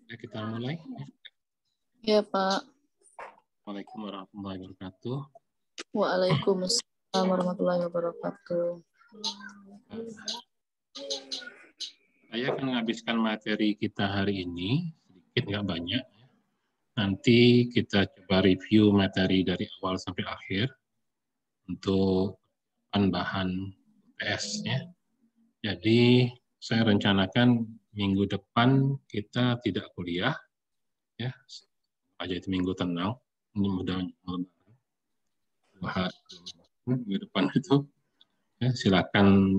Ya, kita mulai. Ya, Pak. Assalamualaikum warahmatullahi wabarakatuh. Waalaikumsalam warahmatullahi wabarakatuh. Saya akan menghabiskan materi kita hari ini, sedikit nggak banyak. Nanti kita coba review materi dari awal sampai akhir untuk bahan UTS. Ya. Jadi saya rencanakan minggu depan kita tidak kuliah, ya, aja itu minggu tenang. Ini mudah-mudahan minggu depan itu. Ya, silakan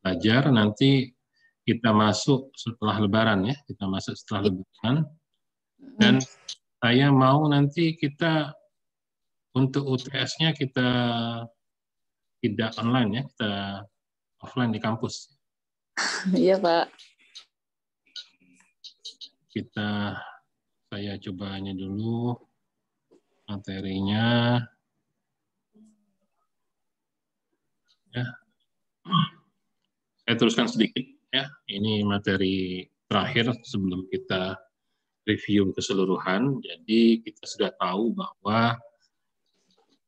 belajar, nanti kita masuk setelah Lebaran ya, kita masuk setelah Lebaran. Dan saya mau nanti kita untuk UTS-nya kita tidak online ya, kita offline di kampus. Iya, Pak. Saya coba ini dulu materinya. Ya. Saya teruskan sedikit ya. Ini materi terakhir sebelum kita review keseluruhan. Jadi kita sudah tahu bahwa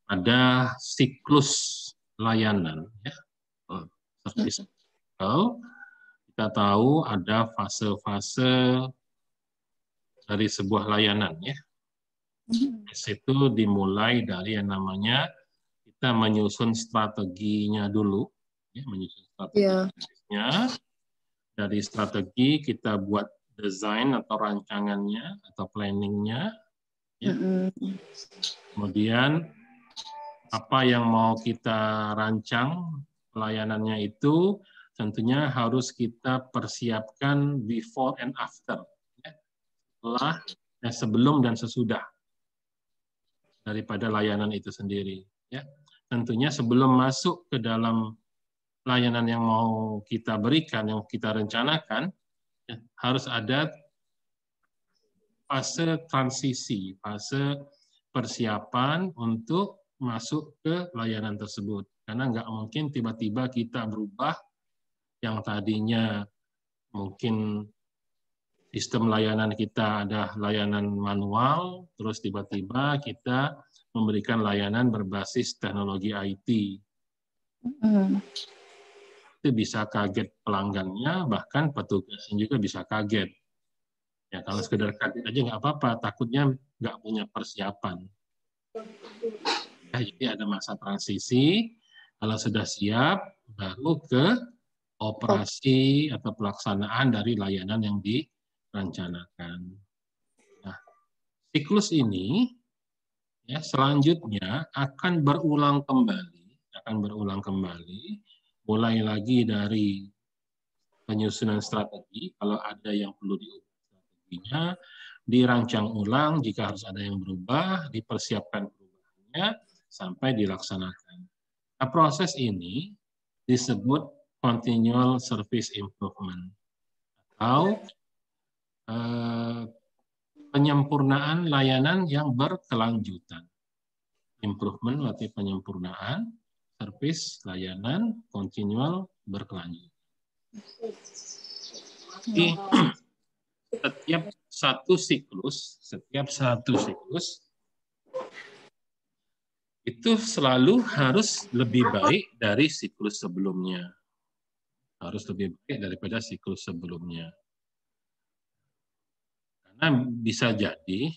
ada siklus layanan ya. Service cycle. Kita tahu ada fase-fase dari sebuah layanan ya. Itu dimulai dari yang namanya kita menyusun strateginya dulu, ya, menyusun strateginya. Dari strategi kita buat desain atau rancangannya atau planningnya. Ya. Kemudian apa yang mau kita rancang pelayanannya itu tentunya harus kita persiapkan before and after, ya. Setelah, ya, sebelum dan sesudah daripada layanan itu sendiri. Ya. Tentunya sebelum masuk ke dalam layanan yang mau kita berikan, yang kita rencanakan, ya, harus ada fase transisi, fase persiapan untuk masuk ke layanan tersebut. Karena nggak mungkin tiba-tiba kita berubah yang tadinya mungkin sistem layanan kita ada layanan manual, terus tiba-tiba kita memberikan layanan berbasis teknologi IT. Itu bisa kaget pelanggannya, bahkan petugasnya juga bisa kaget. Ya, kalau sekedar kaget aja nggak apa-apa, takutnya nggak punya persiapan. Ya, jadi ada masa transisi, kalau sudah siap, baru ke operasi atau pelaksanaan dari layanan yang direncanakan. Nah, siklus ini ya selanjutnya akan berulang kembali, mulai lagi dari penyusunan strategi, kalau ada yang perlu diubah strateginya, dirancang ulang jika harus ada yang berubah, dipersiapkan perubahannya sampai dilaksanakan. Nah, proses ini disebut continual service improvement atau penyempurnaan layanan yang berkelanjutan. Improvement berarti penyempurnaan, service layanan continual berkelanjutan. Jadi, setiap satu siklus itu selalu harus lebih baik dari siklus sebelumnya. Harus lebih baik daripada siklus sebelumnya. Karena bisa jadi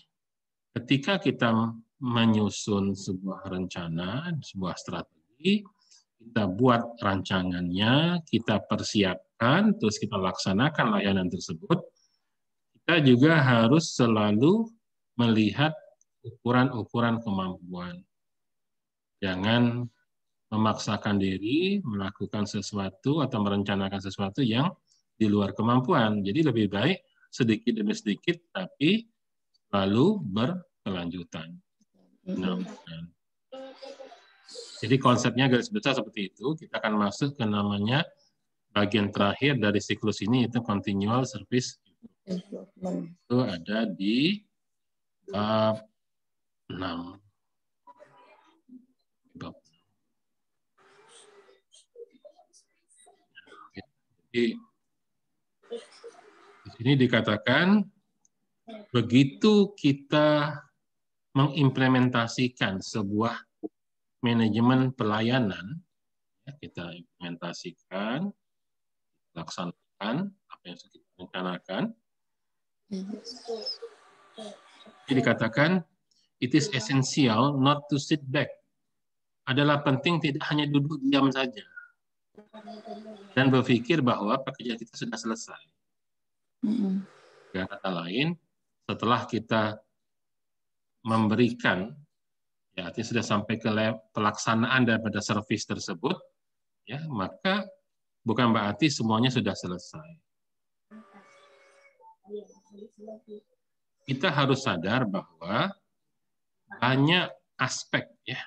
ketika kita menyusun sebuah rencana, sebuah strategi, kita buat rancangannya, kita persiapkan, terus kita laksanakan layanan tersebut, kita juga harus selalu melihat ukuran-ukuran kemampuan. Jangan memaksakan diri melakukan sesuatu atau merencanakan sesuatu yang di luar kemampuan. Jadi lebih baik sedikit demi sedikit, tapi lalu berkelanjutan. Jadi konsepnya garis besar seperti itu. Kita akan masuk ke namanya bagian terakhir dari siklus ini, itu continual service improvement. Itu ada di bab 6. Jadi Ini dikatakan begitu kita mengimplementasikan sebuah manajemen pelayanan, ya, kita implementasikan, laksanakan apa yang sudah kita rencanakan. Ini dikatakan it is essential not to sit back. Adalah penting tidak hanya duduk diam saja dan berpikir bahwa pekerjaan kita sudah selesai. Dengan kata lain, setelah kita memberikan, ya artinya sudah sampai ke pelaksanaan daripada servis tersebut, ya maka bukan berarti semuanya sudah selesai. Kita harus sadar bahwa banyak aspek, ya,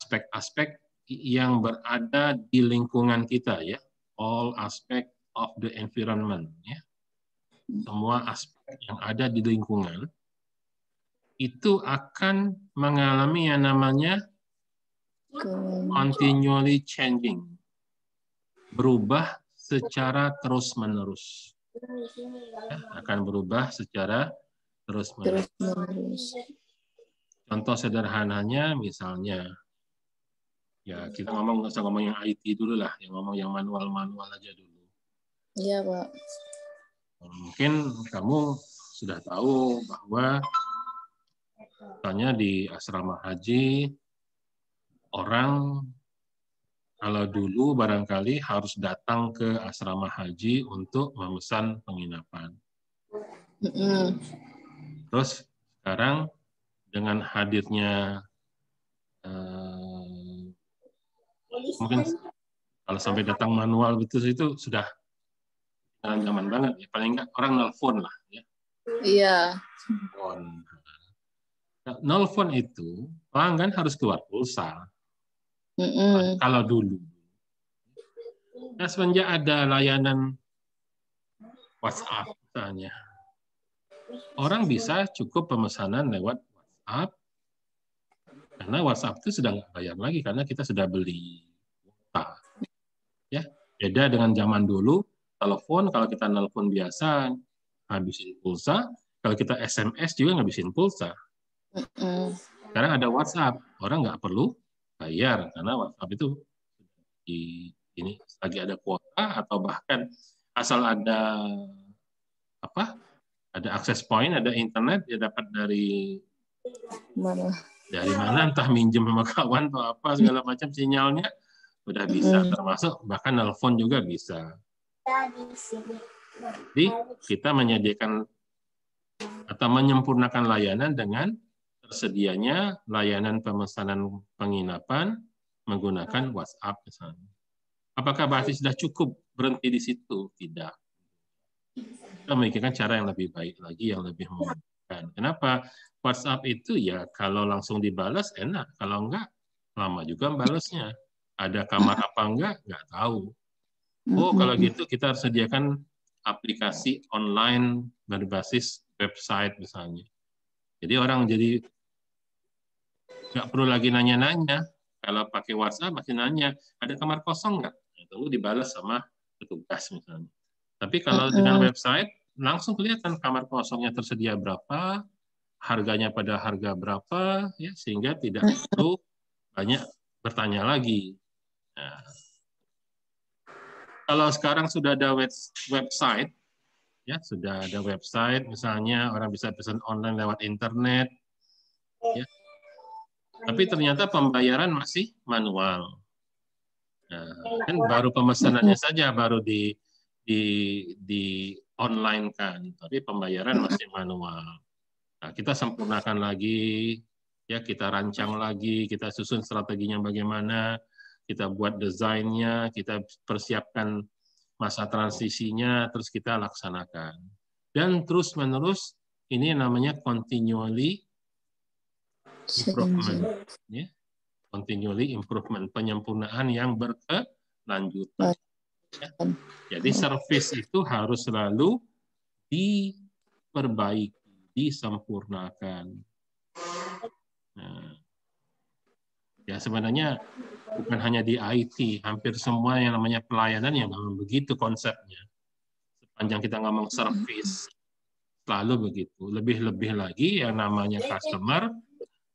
aspek-aspek yang berada di lingkungan kita, ya, all aspect of the environment, ya, semua aspek yang ada di lingkungan itu akan mengalami yang namanya continually changing, berubah secara terus-menerus. Ya, akan berubah secara terus-menerus. Contoh sederhananya misalnya, ya kita nggak usah ngomong yang IT dulu lah, yang ngomong yang manual-manual aja dulu. Iya, Pak. Mungkin kamu sudah tahu bahwa misalnya di asrama haji, orang kalau dulu barangkali harus datang ke asrama haji untuk memesan penginapan. Terus sekarang dengan hadirnya mungkin kalau sampai datang manual itu sudah zaman banget ya, paling nggak orang nelfon lah ya. Iya. Nelfon itu pelanggan harus keluar pulsa. Kalau dulu. Nah, semenjak ada layanan WhatsApp misalnya, orang bisa cukup pemesanan lewat WhatsApp, karena WhatsApp itu sudah nggak bayar lagi karena kita sudah beli kuota. Ya, beda dengan zaman dulu, telepon kalau kita nelpon biasa habisin pulsa, kalau kita SMS juga ngabisin pulsa. Sekarang ada WhatsApp, orang nggak perlu bayar karena WhatsApp itu ini lagi ada kuota atau bahkan asal ada ada akses point, ada internet, dia dapat dari mana entah minjem sama kawan atau apa segala macam sinyalnya udah bisa, termasuk bahkan nelpon juga bisa. Jadi kita menyediakan atau menyempurnakan layanan dengan tersedianya layanan pemesanan penginapan menggunakan WhatsApp misalnya. Apakah berarti sudah cukup berhenti di situ? Tidak. Kita memikirkan cara yang lebih baik lagi, yang lebih memudahkan. Kenapa? WhatsApp itu ya kalau langsung dibalas enak, kalau enggak lama juga balasnya. Ada kamar apa enggak tahu. Oh, kalau gitu kita harus sediakan aplikasi online berbasis website misalnya. Jadi orang jadi nggak perlu lagi nanya-nanya. Kalau pakai WhatsApp masih nanya, ada kamar kosong nggak? Tunggu dibalas sama petugas misalnya. Tapi kalau dengan website, langsung kelihatan kamar kosongnya tersedia berapa, harganya pada harga berapa, ya sehingga tidak perlu banyak bertanya lagi. Nah, kalau sekarang sudah ada website, ya sudah ada website, misalnya orang bisa pesan online lewat internet, ya. Tapi ternyata pembayaran masih manual. Nah, kan baru pemesanannya saja baru di online kan, tapi pembayaran masih manual. Nah, kita sempurnakan lagi, ya kita rancang lagi, kita susun strateginya bagaimana, kita buat desainnya, kita persiapkan masa transisinya, terus kita laksanakan. Dan terus-menerus ini namanya continually improvement. Ya. Continually improvement, penyempurnaan yang berkelanjutan. Ya. Jadi service itu harus selalu diperbaiki, disempurnakan. Nah, ya sebenarnya bukan hanya di IT, hampir semua yang namanya pelayanan yang begitu konsepnya. Panjang kita ngomong service, selalu begitu. Lebih-lebih lagi yang namanya customer,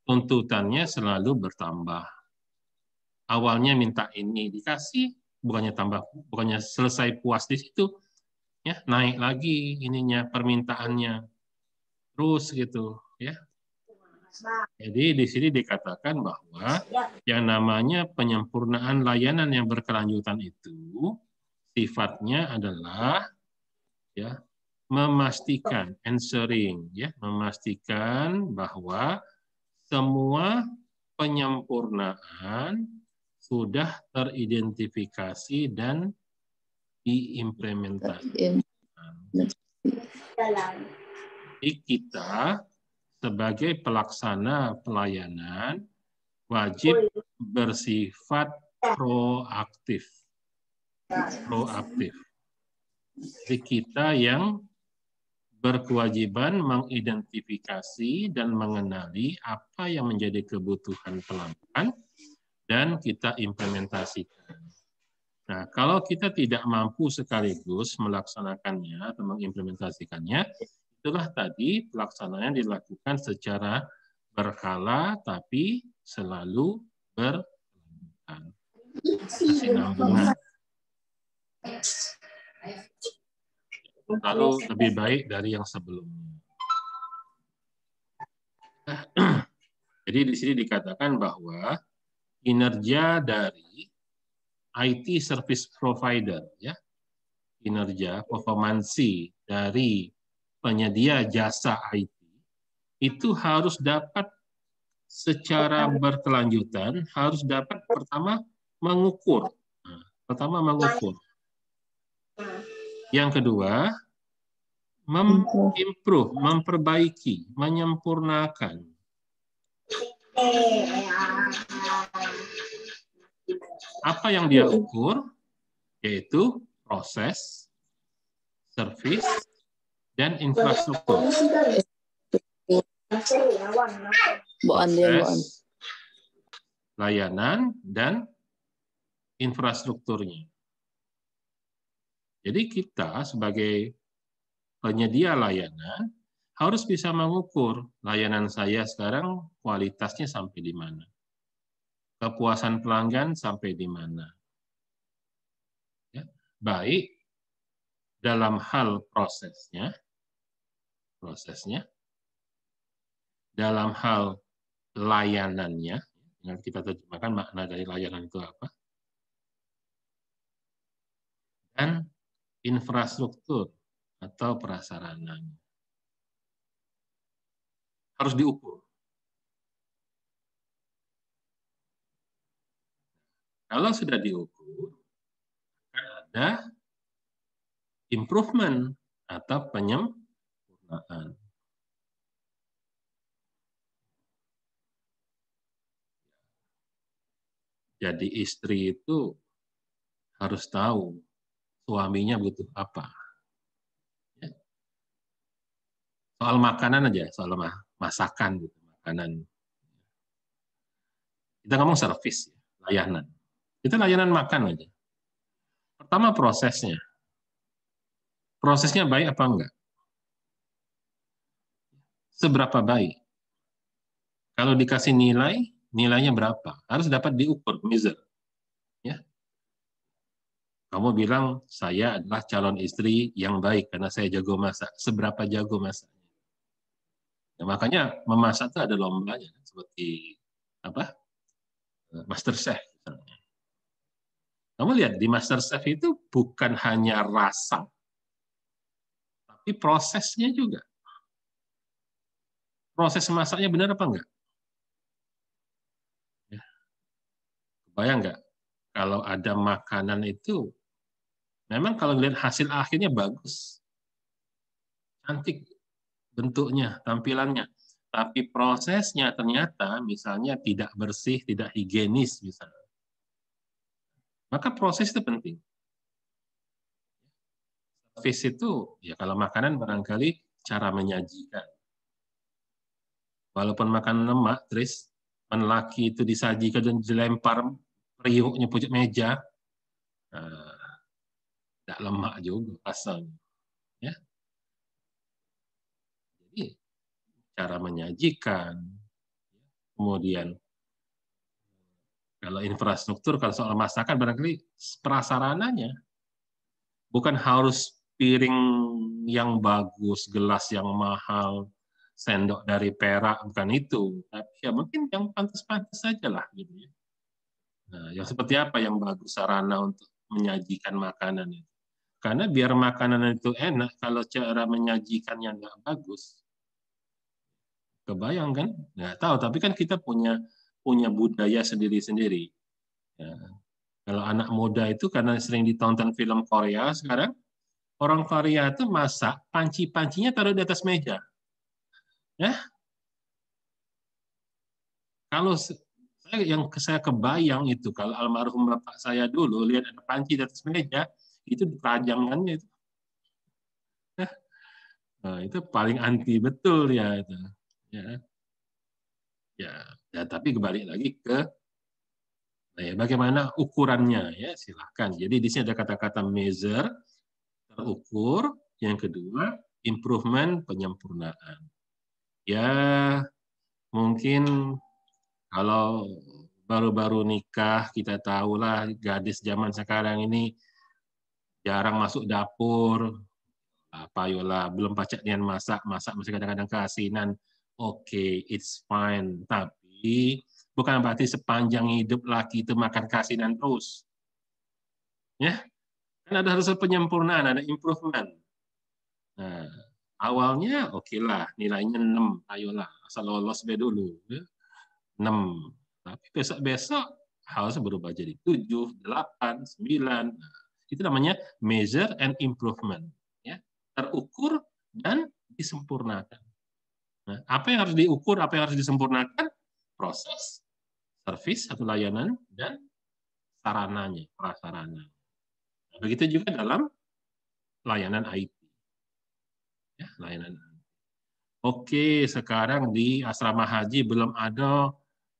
tuntutannya selalu bertambah. Awalnya minta ini dikasih, bukannya selesai puas di situ, ya naik lagi ininya permintaannya, terus gitu, ya. Jadi di sini dikatakan bahwa yang namanya penyempurnaan layanan yang berkelanjutan itu sifatnya adalah ya memastikan, ensuring, ya memastikan bahwa semua penyempurnaan sudah teridentifikasi dan diimplementasikan. Jadi kita sebagai pelaksana pelayanan wajib bersifat proaktif. Proaktif. Jadi kita yang berkewajiban mengidentifikasi dan mengenali apa yang menjadi kebutuhan pelanggan dan kita implementasikan. Nah, kalau kita tidak mampu sekaligus melaksanakannya atau mengimplementasikannya, itulah tadi pelaksanaannya dilakukan secara berkala tapi selalu berkelanjutan. Kesinambungan. Lalu lebih baik dari yang sebelumnya. Jadi di sini dikatakan bahwa kinerja dari IT service provider, ya, kinerja performansi dari penyedia jasa IT itu harus dapat secara berkelanjutan, harus dapat pertama mengukur. Pertama mengukur. Yang kedua, memimprove, memperbaiki, menyempurnakan. Apa yang dia ukur? Yaitu proses, service, dan infrastruktur. Proses, layanan, dan infrastrukturnya. Jadi kita sebagai penyedia layanan harus bisa mengukur layanan saya sekarang kualitasnya sampai di mana. Kepuasan pelanggan sampai di mana. Ya, baik dalam hal prosesnya, dalam hal layanannya, dengan kita terjemahkan makna dari layanan itu apa, dan infrastruktur atau prasarananya. Harus diukur. Kalau sudah diukur, akan ada improvement atau penyempurnaan. Jadi istri itu harus tahu suaminya butuh apa. Soal makanan aja, soal masakan gitu, makanan. Kita ngomong servis, layanan. Kita layanan makan aja. Pertama prosesnya. Prosesnya baik apa enggak? Seberapa baik? Kalau dikasih nilai, nilainya berapa? Harus dapat diukur, measure. Ya. Kamu bilang, saya adalah calon istri yang baik karena saya jago masak. Seberapa jago masak? Ya, makanya memasak itu ada lombanya, seperti apa? Master Chef. Misalnya. Kamu lihat di Master Chef itu bukan hanya rasa, tapi prosesnya juga. Proses masaknya benar apa enggak? Ya. Kebayang enggak? Kalau ada makanan itu, memang kalau lihat hasil akhirnya bagus. Cantik bentuknya, tampilannya. Tapi prosesnya ternyata misalnya tidak bersih, tidak higienis misalnya. Maka proses itu penting. Service itu, ya kalau makanan barangkali cara menyajikan. Walaupun makanan lemak, terus laki itu disajikan dan dilempar periuknya pucuk meja, tidak lemak juga asalnya. Ya. Jadi cara menyajikan, kemudian kalau infrastruktur, kalau soal masakan barangkali prasarananya, bukan harus piring yang bagus, gelas yang mahal, sendok dari perak, bukan itu. Tapi ya mungkin yang pantas-pantas saja lah gitu ya. Nah, yang seperti apa yang bagus sarana untuk menyajikan makanan itu? Karena biar makanan itu enak, kalau cara menyajikannya nggak bagus, kebayang kan? Nggak tahu, tapi kan kita punya punya budaya sendiri-sendiri. Ya. Kalau anak muda itu karena sering ditonton film Korea sekarang, orang Korea itu masak, panci-pancinya taruh di atas meja. Ya, kalau saya kebayang itu kalau almarhum bapak saya dulu lihat ada panci di atas meja, itu dipajangkannya itu. Nah, itu paling anti betul ya itu. Ya, ya, ya tapi kembali lagi ke bagaimana ukurannya ya silahkan. Jadi di sini ada kata-kata measure, terukur. Yang kedua, improvement, penyempurnaan. Ya, mungkin kalau baru-baru nikah, kita tahulah gadis zaman sekarang ini jarang masuk dapur. Apa yola, belum pacak nian masak masih kadang-kadang keasinan. Oke, it's fine. Tapi bukan berarti sepanjang hidup laki itu makan keasinan terus. Ya, kan ada harus penyempurnaan, ada improvement. Nah, awalnya oke lah, nilainya 6, ayolah, asal lolos be dulu. Ya. 6. Tapi besok-besok harus berubah jadi 7, 8, 9. Nah, itu namanya measure and improvement. Ya. Terukur dan disempurnakan. Nah, apa yang harus diukur, apa yang harus disempurnakan? Proses, service atau layanan, dan sarananya, prasarana. Nah, begitu juga dalam layanan IT. Ya, layanan. Oke, sekarang di asrama haji belum ada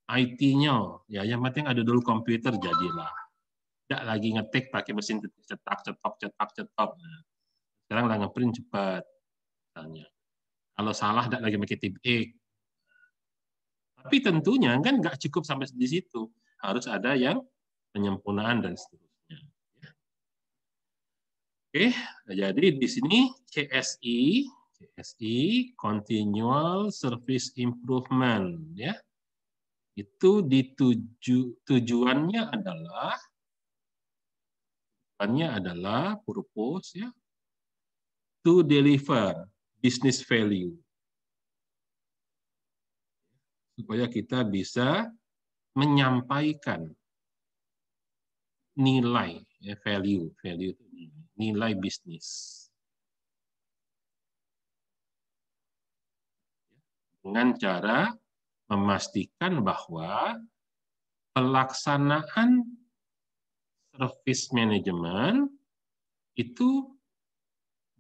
IT-nya. Ya, yang penting ada dulu komputer jadilah. Tidak lagi ngetik pakai mesin cetak, cetok, cetak, cetok. Nah, sekarang udah ngeprint cepat. Misalnya. Kalau salah tidak lagi pakai tip X. Tapi tentunya kan nggak cukup sampai di situ. Harus ada yang penyempurnaan dan seterusnya. Oke, jadi di sini CSI Continual Service Improvement ya. Itu tujuannya adalah purpose ya, to deliver business value. Supaya kita bisa menyampaikan nilai ya, value itu nilai bisnis dengan cara memastikan bahwa pelaksanaan service management itu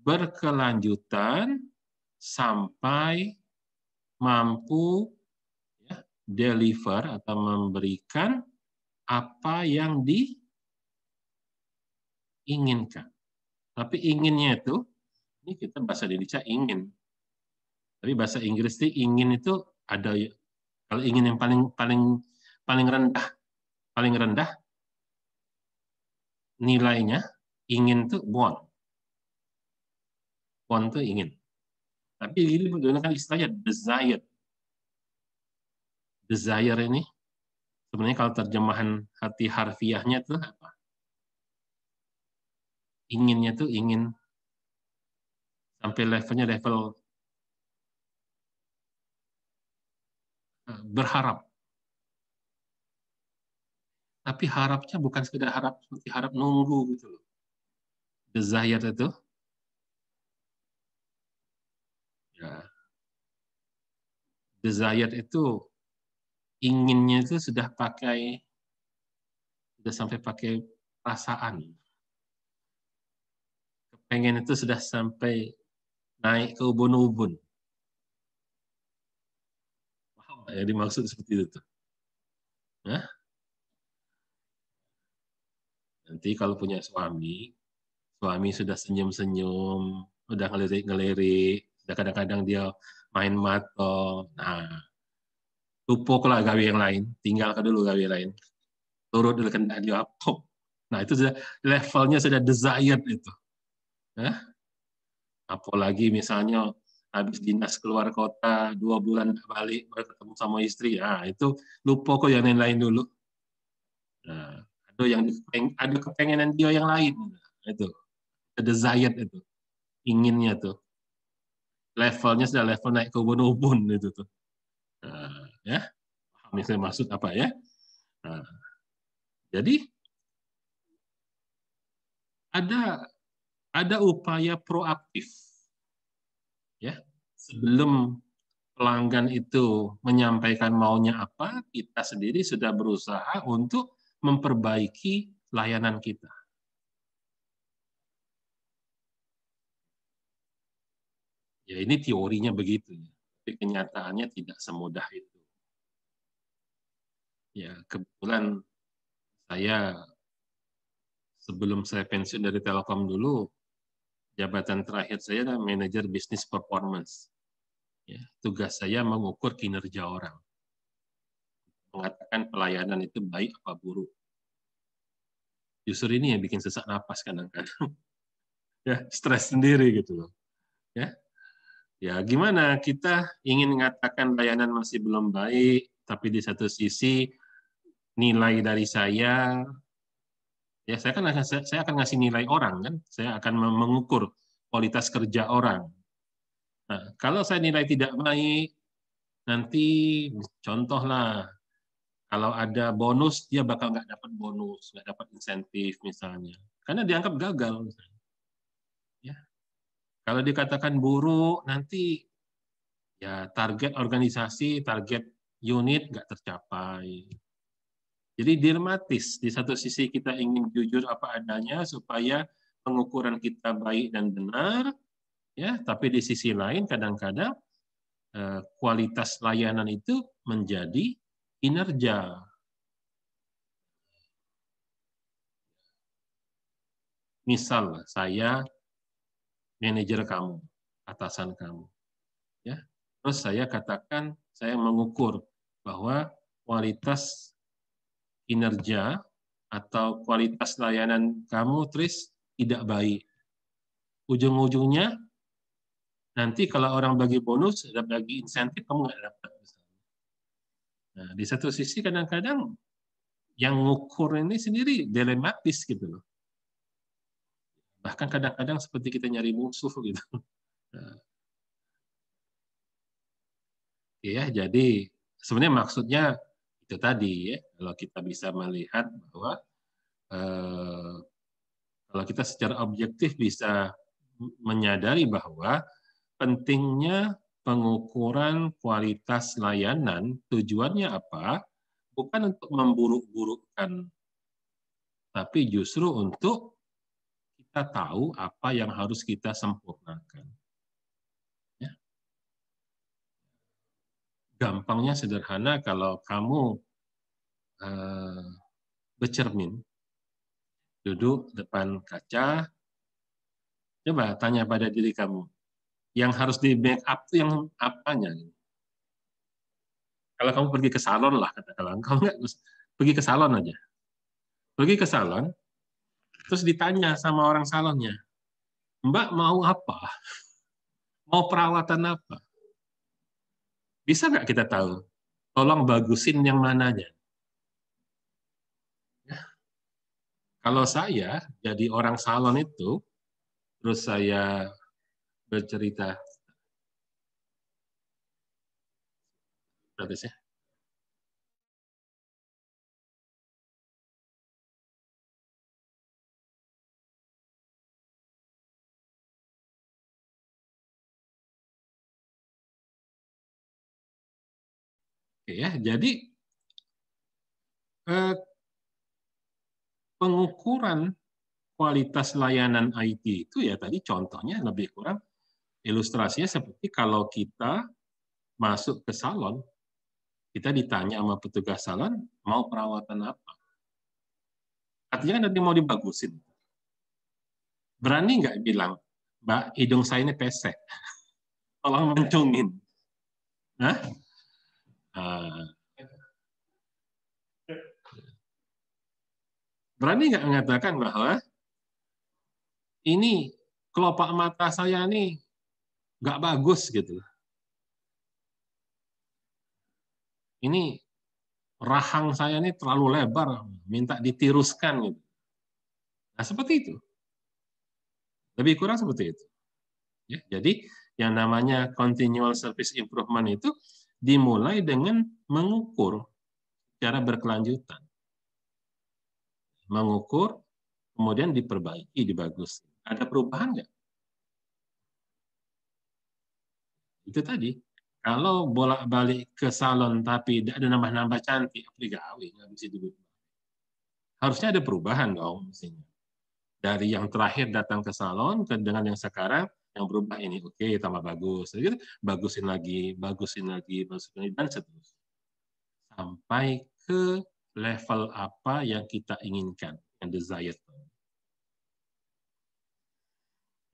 berkelanjutan sampai mampu ya, deliver atau memberikan apa yang diinginkan. Tapi inginnya itu, ini kita bahasa Indonesia ingin. Tapi bahasa Inggris itu ingin itu ada, kalau ingin yang paling rendah nilainya ingin itu want. Want itu ingin. Tapi ini menggunakan istilahnya desire. Desire ini sebenarnya kalau terjemahan hati harfiahnya itu apa? Inginnya tuh ingin sampai levelnya level berharap. Tapi harapnya bukan sekedar harap seperti harap nunggu gitu loh. Desire itu ya, desire itu inginnya itu sudah sampai pakai perasaan. Kepengen itu sudah sampai naik ke ubun-ubun. Paham ya dimaksud seperti itu tuh. Nah, nanti kalau punya suami sudah senyum-senyum, udah ngelirik, kadang-kadang dia main mato. Nah, lupuk lah gawe yang lain, tinggalkan dulu gawe yang lain. Turut dulu kena dia apa. Nah, itu sudah levelnya sudah desired itu. Nah, apalagi misalnya habis dinas keluar kota 2 bulan balik baru ketemu sama istri, nah itu lupa kok yang lain-lain dulu. Nah, ada kepengenan dia yang lain, nah, itu desired itu, inginnya tuh, levelnya sudah level naik ke ubun-ubun itu tuh. Nah, ya, misalnya maksud apa ya? Nah, jadi ada upaya proaktif, ya, sebelum pelanggan itu menyampaikan maunya apa, kita sendiri sudah berusaha untuk memperbaiki layanan kita. Ya, ini teorinya begitu, tapi kenyataannya tidak semudah itu. Ya, kebetulan saya sebelum saya pensiun dari Telkom dulu, jabatan terakhir saya adalah manajer bisnis performance. Ya, tugas saya mengukur kinerja orang, mengatakan pelayanan itu baik apa buruk. Justru ini yang bikin sesak napas kadang-kadang. Ya, stres sendiri gitu loh. Ya, ya gimana kita ingin mengatakan layanan masih belum baik, tapi di satu sisi nilai dari saya, ya saya akan ngasih nilai orang kan, saya akan mengukur kualitas kerja orang. Nah, kalau saya nilai tidak baik, nanti contohlah kalau ada bonus dia bakal nggak dapat bonus, nggak dapat insentif misalnya, karena dianggap gagal. Misalnya. Ya, kalau dikatakan buruk nanti ya target organisasi, target unit nggak tercapai. Jadi dilematis. Di satu sisi kita ingin jujur apa adanya supaya pengukuran kita baik dan benar, ya. Tapi di sisi lain kadang-kadang kualitas layanan itu menjadi kinerja. Misal saya manajer kamu, atasan kamu, ya. Terus saya katakan saya mengukur bahwa kualitas kinerja atau kualitas layanan kamu Tris tidak baik. Ujung-ujungnya nanti kalau orang bagi bonus, bagi insentif kamu nggak dapat. Nah, di satu sisi kadang-kadang yang ngukur ini sendiri dilematis gitu loh. Bahkan kadang-kadang seperti kita nyari musuh gitu. Nah, ya, jadi sebenarnya maksudnya itu tadi ya, kalau kita bisa melihat bahwa kalau kita secara objektif bisa menyadari bahwa pentingnya pengukuran kualitas layanan, tujuannya apa? Bukan untuk memburuk-burukkan, tapi justru untuk kita tahu apa yang harus kita sempurnakan. Ya. Gampangnya sederhana kalau kamu bercermin, duduk depan kaca, coba tanya pada diri kamu, yang harus di make up itu yang apanya? Kalau kamu pergi ke salon lah, katakanlah, kamu nggak pergi ke salon aja. Pergi ke salon, terus ditanya sama orang salonnya, Mbak mau apa? Mau perawatan apa? Bisa nggak kita tahu? Tolong bagusin yang mananya. Kalau saya jadi orang salon itu, terus saya bercerita, ya. Oke ya, jadi pengukuran kualitas layanan IT itu ya tadi contohnya lebih kurang ilustrasinya seperti kalau kita masuk ke salon, kita ditanya sama petugas salon mau perawatan apa. Artinya kan nanti mau dibagusin. Berani nggak bilang, Mbak, hidung saya ini pesek. Tolong mencungin. Hah? Berani nggak mengatakan bahwa ini kelopak mata saya ini nggak bagus gitu. Ini rahang saya ini terlalu lebar, minta ditiruskan gitu. Nah, seperti itu. Lebih kurang seperti itu. Ya, jadi yang namanya continual service improvement itu dimulai dengan mengukur secara berkelanjutan. Mengukur, kemudian diperbaiki, dibagus. Ada perubahan nggak? Itu tadi. Kalau bolak-balik ke salon tapi tidak ada nambah-nambah cantik, gawe nggak bisa dibuat. Harusnya ada perubahan dong mestinya. Dari yang terakhir datang ke salon dengan yang sekarang yang berubah ini oke, tambah bagus. Jadi bagusin lagi, dan seterusnya. Sampai ke level apa yang kita inginkan, yang desired.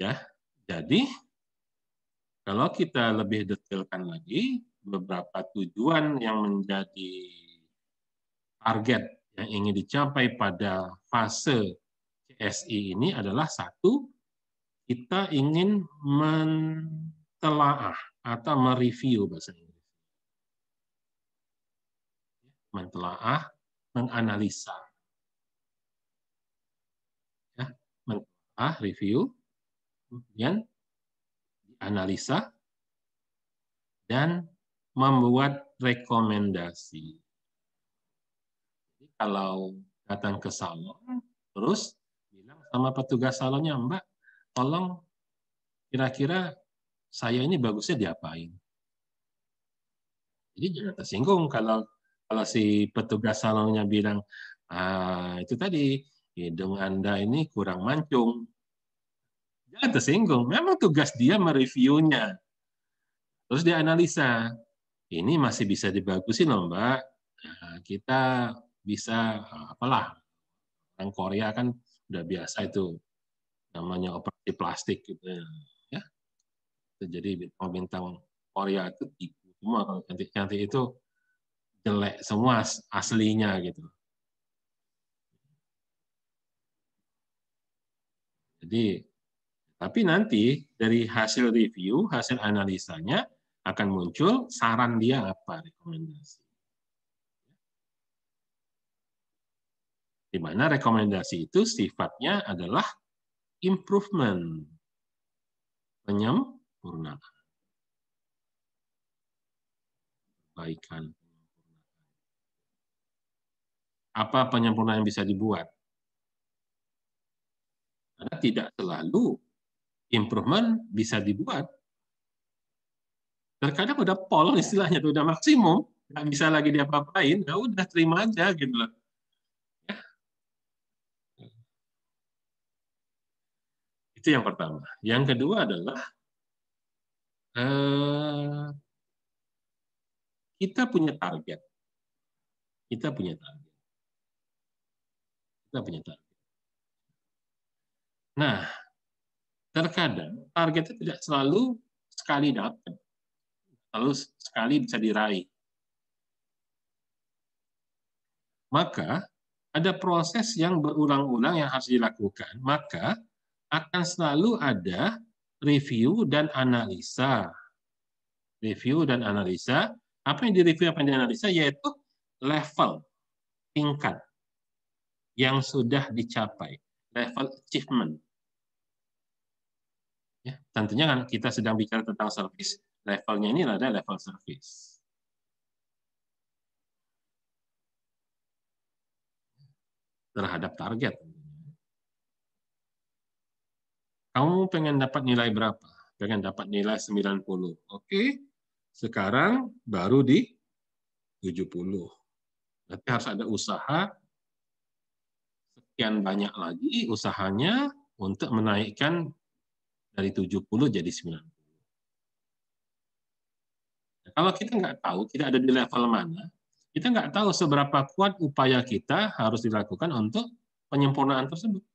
Ya, jadi kalau kita lebih detailkan lagi, beberapa tujuan yang menjadi target yang ingin dicapai pada fase CSI ini adalah satu, kita ingin mentelaah atau mereview bahasa Inggris. Mentelaah, menganalisa. Ya, mentelaah, review, kemudian analisa, dan membuat rekomendasi. Jadi kalau datang ke salon, terus bilang sama petugas salonnya, Mbak, tolong kira-kira saya ini bagusnya diapain? Jadi jangan tersinggung kalau si petugas salonnya bilang, itu tadi, hidung Anda ini kurang mancung. Jangan tersinggung, memang tugas dia mereviewnya. Terus dia analisa, ini masih bisa dibagusin loh Mbak. Nah, kita bisa apalah, orang Korea kan udah biasa itu namanya operasi plastik gitu ya. Jadi bintang Korea itu tipu semua, kalau cantik-cantik itu jelek semua aslinya gitu. Jadi tapi nanti dari hasil review, hasil analisanya akan muncul saran dia apa, rekomendasi. Di mana rekomendasi itu sifatnya adalah improvement, penyempurnaan, perbaikan. Apa penyempurnaan yang bisa dibuat? Karena tidak selalu improvement bisa dibuat. Terkadang udah pol istilahnya, udah maksimum, nggak bisa lagi diapa-apain, ya udah terima aja gitu loh. Ya. Itu yang pertama. Yang kedua adalah kita punya target. Kita punya target. Kita punya target. Nah, terkadang targetnya tidak selalu sekali dapat, lalu sekali bisa diraih. Maka ada proses yang berulang-ulang yang harus dilakukan. Maka akan selalu ada review dan analisa. Review dan analisa. Apa yang direview, apa yang dianalisa, yaitu level, tingkat yang sudah dicapai, level achievement. Ya, tentunya kan kita sedang bicara tentang service, levelnya ini adalah level service. Terhadap target. Kamu pengen dapat nilai berapa? Pengen dapat nilai 90. Oke, sekarang baru di 70. Berarti harus ada usaha sekian banyak lagi usahanya untuk menaikkan dari 70 jadi 90. Nah, kalau kita nggak tahu, kita ada di level mana, kita nggak tahu seberapa kuat upaya kita harus dilakukan untuk penyempurnaan tersebut.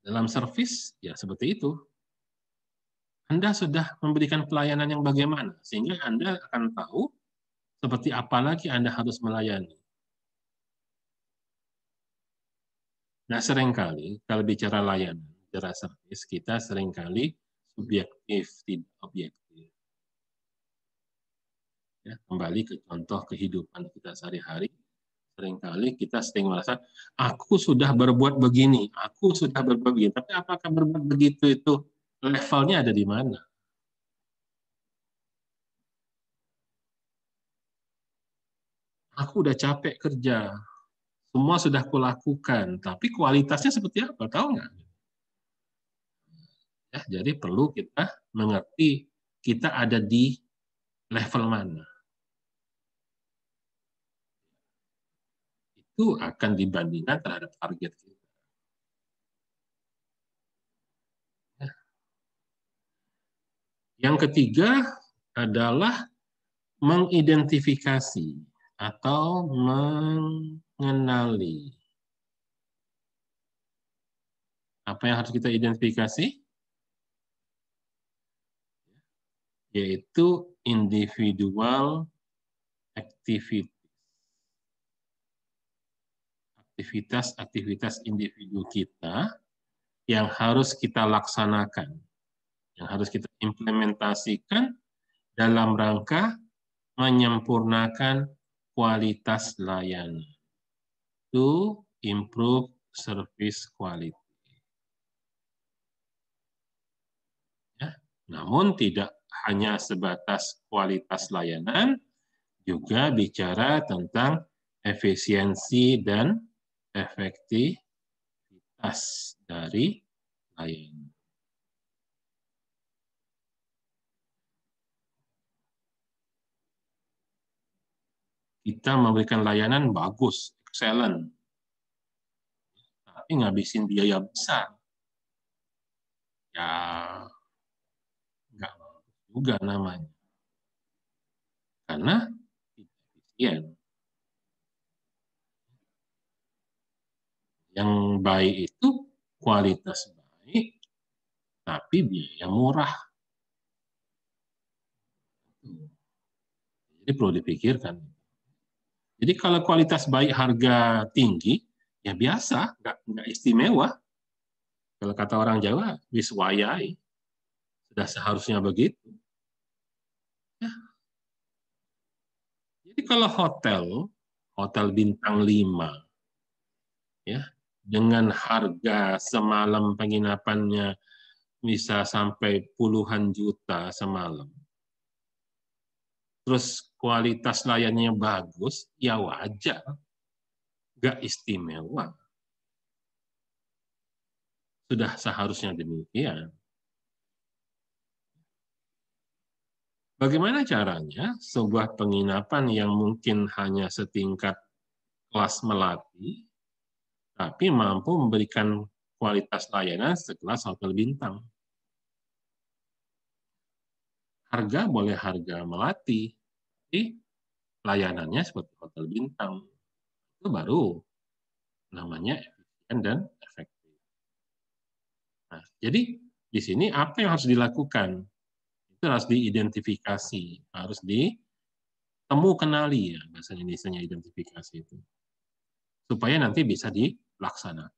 Dalam servis, ya seperti itu. Anda sudah memberikan pelayanan yang bagaimana, sehingga Anda akan tahu seperti apa lagi Anda harus melayani. Nah, seringkali kalau bicara layanan, bicara servis, kita seringkali subjektif, tidak objektif. Ya, kembali ke contoh kehidupan kita sehari-hari, seringkali kita sering merasa, aku sudah berbuat begini, aku sudah berbuat begini, tapi apakah berbuat begitu itu levelnya ada di mana? Aku udah capek kerja, semua sudah kulakukan, tapi kualitasnya seperti apa? Tahu nggak? Ya, jadi perlu kita mengerti kita ada di level mana. Itu akan dibandingkan terhadap target kita. Ya. Yang ketiga adalah mengidentifikasi atau mengenali. Apa yang harus kita identifikasi? Yaitu individual activity. Aktivitas-aktivitas individu kita yang harus kita laksanakan, yang harus kita implementasikan dalam rangka menyempurnakan kualitas layanan. To improve service quality. Ya. Namun tidak hanya sebatas kualitas layanan, juga bicara tentang efisiensi dan efektivitas dari layanan. Kita memberikan layanan bagus, excellent, tapi ngabisin biaya besar. Ya, nggak bagus juga namanya. Karena tidak efisien. Yang baik itu kualitas baik, tapi biaya murah. Jadi perlu dipikirkan. Jadi kalau kualitas baik harga tinggi, ya biasa, nggak istimewa. Kalau kata orang Jawa, wis wayai. Sudah seharusnya begitu. Ya. Jadi kalau hotel bintang 5, ya, dengan harga semalam penginapannya bisa sampai puluhan juta semalam, terus kualitas layannya bagus, ya wajar, nggak istimewa. Sudah seharusnya demikian. Bagaimana caranya sebuah penginapan yang mungkin hanya setingkat kelas melati, tapi mampu memberikan kualitas layanan sekelas hotel bintang? Harga boleh harga melati, tapi layanannya seperti hotel bintang. Itu baru namanya efisien dan efektif. Nah, jadi di sini apa yang harus dilakukan? Itu harus diidentifikasi, harus ditemu kenali ya bahasa Indonesianya identifikasi itu. Supaya nanti bisa dilaksanakan.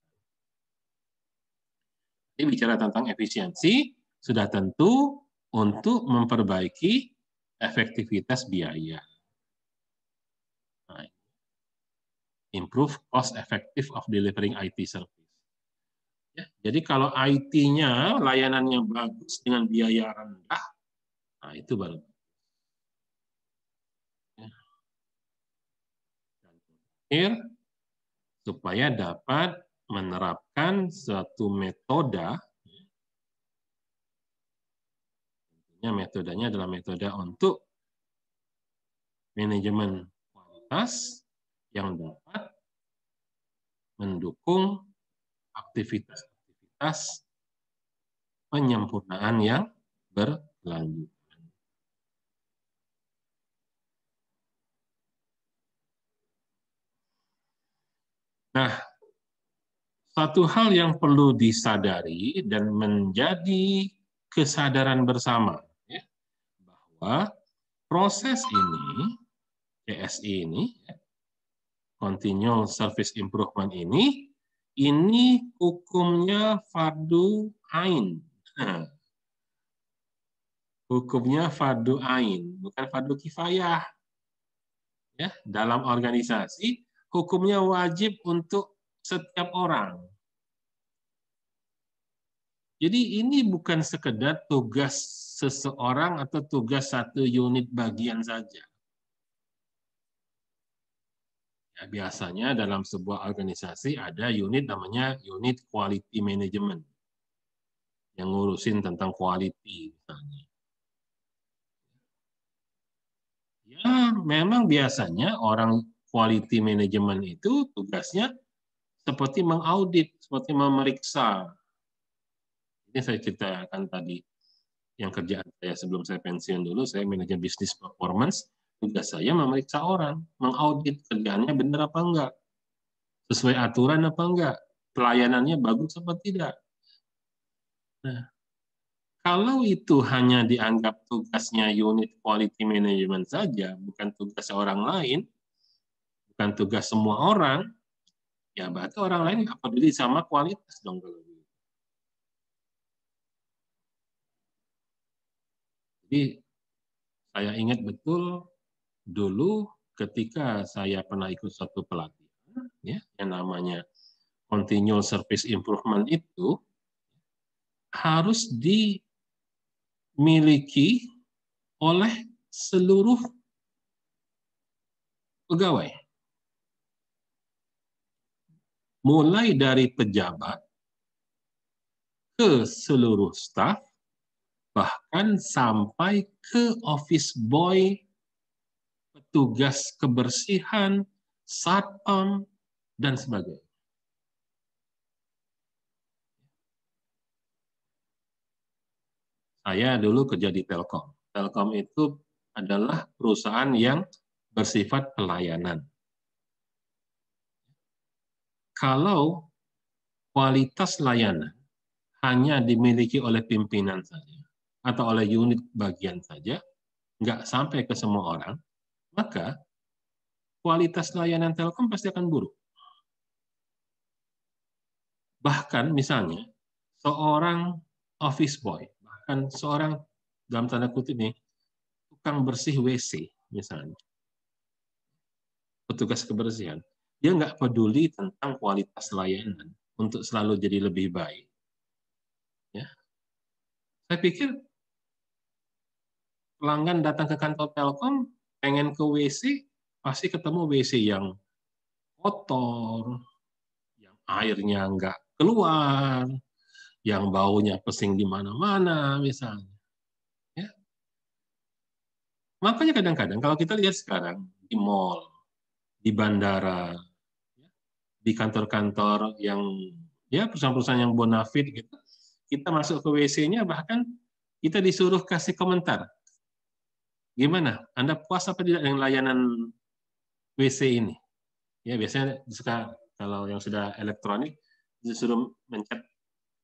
Ini bicara tentang efisiensi, sudah tentu untuk memperbaiki efektivitas biaya. Nah, improve cost effective of delivering IT service. Ya, jadi kalau IT-nya layanannya bagus dengan biaya rendah, nah itu baru. Dan terakhir, supaya dapat menerapkan suatu metode, metodenya adalah metode untuk manajemen kualitas yang dapat mendukung aktivitas-aktivitas penyempurnaan yang berkelanjutan. Nah, Satu hal yang perlu disadari dan menjadi kesadaran bersama, ya, bahwa proses ini, CSI ini, Continual Service Improvement ini hukumnya fardu ain. Hukumnya fardu ain, bukan fardu kifayah. Ya, dalam organisasi, hukumnya wajib untuk setiap orang. Jadi ini bukan sekedar tugas seseorang atau tugas satu unit bagian saja. Ya, biasanya dalam sebuah organisasi ada unit namanya unit quality management yang ngurusin tentang quality misalnya. Ya, memang biasanya orang quality management itu tugasnya seperti mengaudit, seperti memeriksa. Ini saya ceritakan tadi, yang kerjaan saya sebelum saya pensiun dulu, saya manajer bisnis performance, tugas saya memeriksa orang, mengaudit kerjaannya benar apa enggak, sesuai aturan apa enggak, pelayanannya bagus apa tidak. Nah, kalau itu hanya dianggap tugasnya unit quality management saja, bukan tugas orang lain, bukan tugas semua orang, ya berarti orang lain nggak peduli sama kualitas dong kalau gitu. Jadi saya ingat betul dulu ketika saya pernah ikut satu pelatihan, ya, yang namanya continual service improvement itu harus dimiliki oleh seluruh pegawai, mulai dari pejabat ke seluruh staf, bahkan sampai ke office boy, petugas kebersihan, satpam, dan sebagainya. Saya dulu kerja di Telkom. Telkom itu adalah perusahaan yang bersifat pelayanan. Kalau kualitas layanan hanya dimiliki oleh pimpinan saja, atau oleh unit bagian saja, nggak sampai ke semua orang, maka kualitas layanan Telkom pasti akan buruk. Bahkan misalnya, seorang office boy, bahkan seorang, dalam tanda kutip nih, tukang bersih WC misalnya, petugas kebersihan, dia nggak peduli tentang kualitas layanan untuk selalu jadi lebih baik. Ya. Saya pikir pelanggan datang ke kantor Telkom, pengen ke WC, pasti ketemu WC yang kotor, yang airnya nggak keluar, yang baunya pesing di mana-mana misalnya. Ya. Makanya kadang-kadang kalau kita lihat sekarang di mall, di bandara, di kantor-kantor yang ya perusahaan-perusahaan yang bonafit gitu, kita masuk ke WC-nya bahkan kita disuruh kasih komentar. Gimana? Anda puas apa tidak dengan layanan WC ini? Ya biasanya suka kalau yang sudah elektronik disuruh mencet,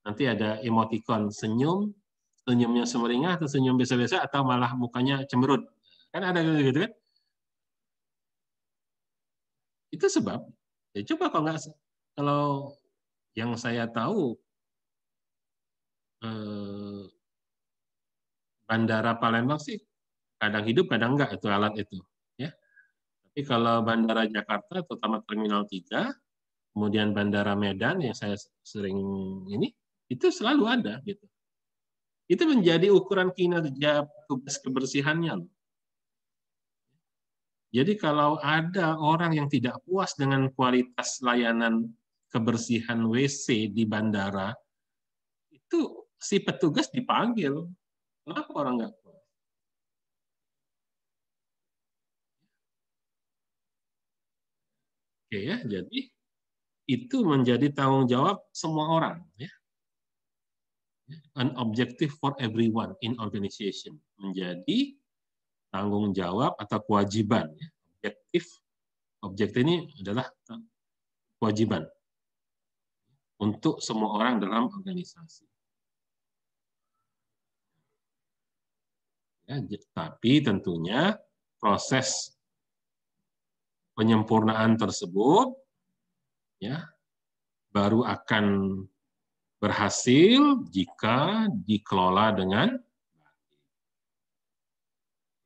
nanti ada emoticon senyum, senyumnya semeringah atau senyum biasa-biasa atau malah mukanya cemberut. Kan ada gitu kan? Itu sebab ya coba kalau yang saya tahu Bandara Palembang sih kadang hidup kadang enggak itu alat itu, ya. Tapi kalau Bandara Jakarta terutama Terminal 3, kemudian Bandara Medan yang saya sering ini, itu selalu ada gitu. Itu menjadi ukuran kinerja tugas kebersihannya. Jadi kalau ada orang yang tidak puas dengan kualitas layanan kebersihan WC di bandara, itu si petugas dipanggil. Kenapa orang nggak puas? Oke ya, jadi itu menjadi tanggung jawab semua orang. Ya. An objective for everyone in organization. Menjadi tanggung jawab atau kewajiban. Ya. Objektif ini adalah kewajiban. untuk semua orang dalam organisasi. Ya, tapi tentunya proses penyempurnaan tersebut ya baru akan berhasil jika dikelola dengan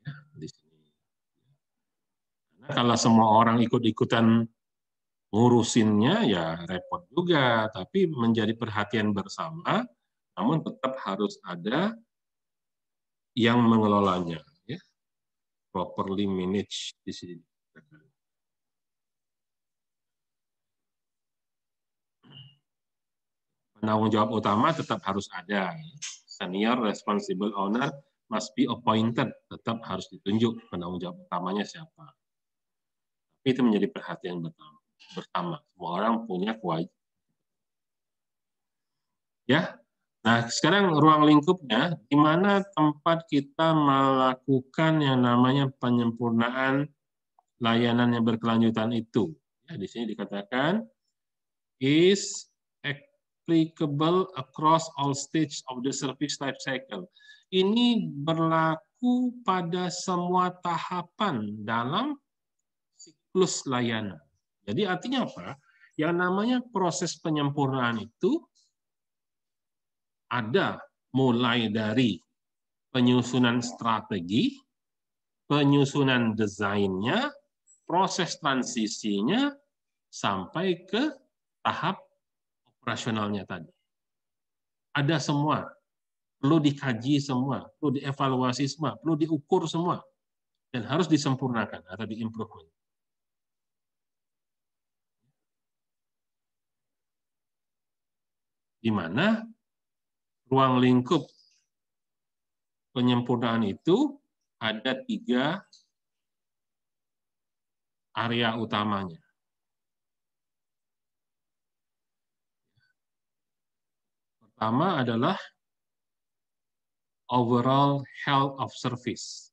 ya, di sini. Karena kalau semua orang ikut-ikutan ngurusinnya ya repot juga, tapi menjadi perhatian bersama, namun tetap harus ada yang mengelolanya, ya, properly manage di sini. Penanggung jawab utama tetap harus ada. Senior responsible owner must be appointed, tetap harus ditunjuk penanggung jawab utamanya siapa. Tapi itu menjadi perhatian bersama. Semua orang punya kewajiban. Ya, nah sekarang ruang lingkupnya, di mana tempat kita melakukan yang namanya penyempurnaan layanan yang berkelanjutan itu. Ya, di sini dikatakan is applicable across all stages of the service life cycle. Ini berlaku pada semua tahapan dalam siklus layanan. Jadi artinya apa? Yang namanya proses penyempurnaan itu ada mulai dari penyusunan strategi, penyusunan desainnya, proses transisinya, sampai ke tahap operasionalnya tadi. Ada semua, perlu dikaji semua, perlu dievaluasi semua, perlu diukur semua, dan harus disempurnakan atau diimprovement. Di mana ruang lingkup penyempurnaan itu ada 3 area utamanya. Pertama adalah overall health of service.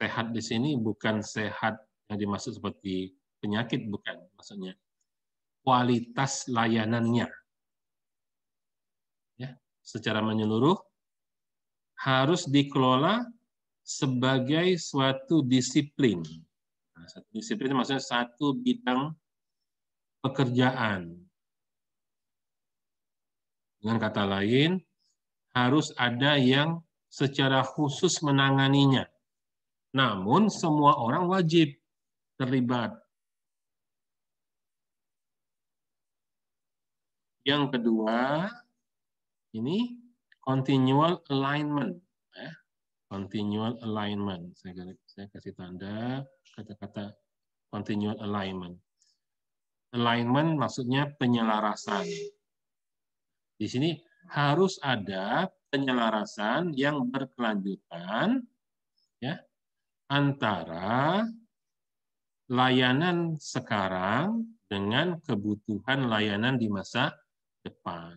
Sehat di sini bukan sehat yang dimaksud seperti penyakit, bukan. Maksudnya kualitas layanannya. Ya, secara menyeluruh harus dikelola sebagai suatu disiplin. Nah, satu disiplin maksudnya satu bidang pekerjaan. Dengan kata lain, harus ada yang secara khusus menanganinya. Namun semua orang wajib terlibat. Yang kedua, ini continual alignment. Continual alignment. Saya kasih tanda kata-kata continual alignment. Alignment maksudnya penyelarasan. Di sini harus ada penyelarasan yang berkelanjutan ya, antara layanan sekarang dengan kebutuhan layanan di masa depan.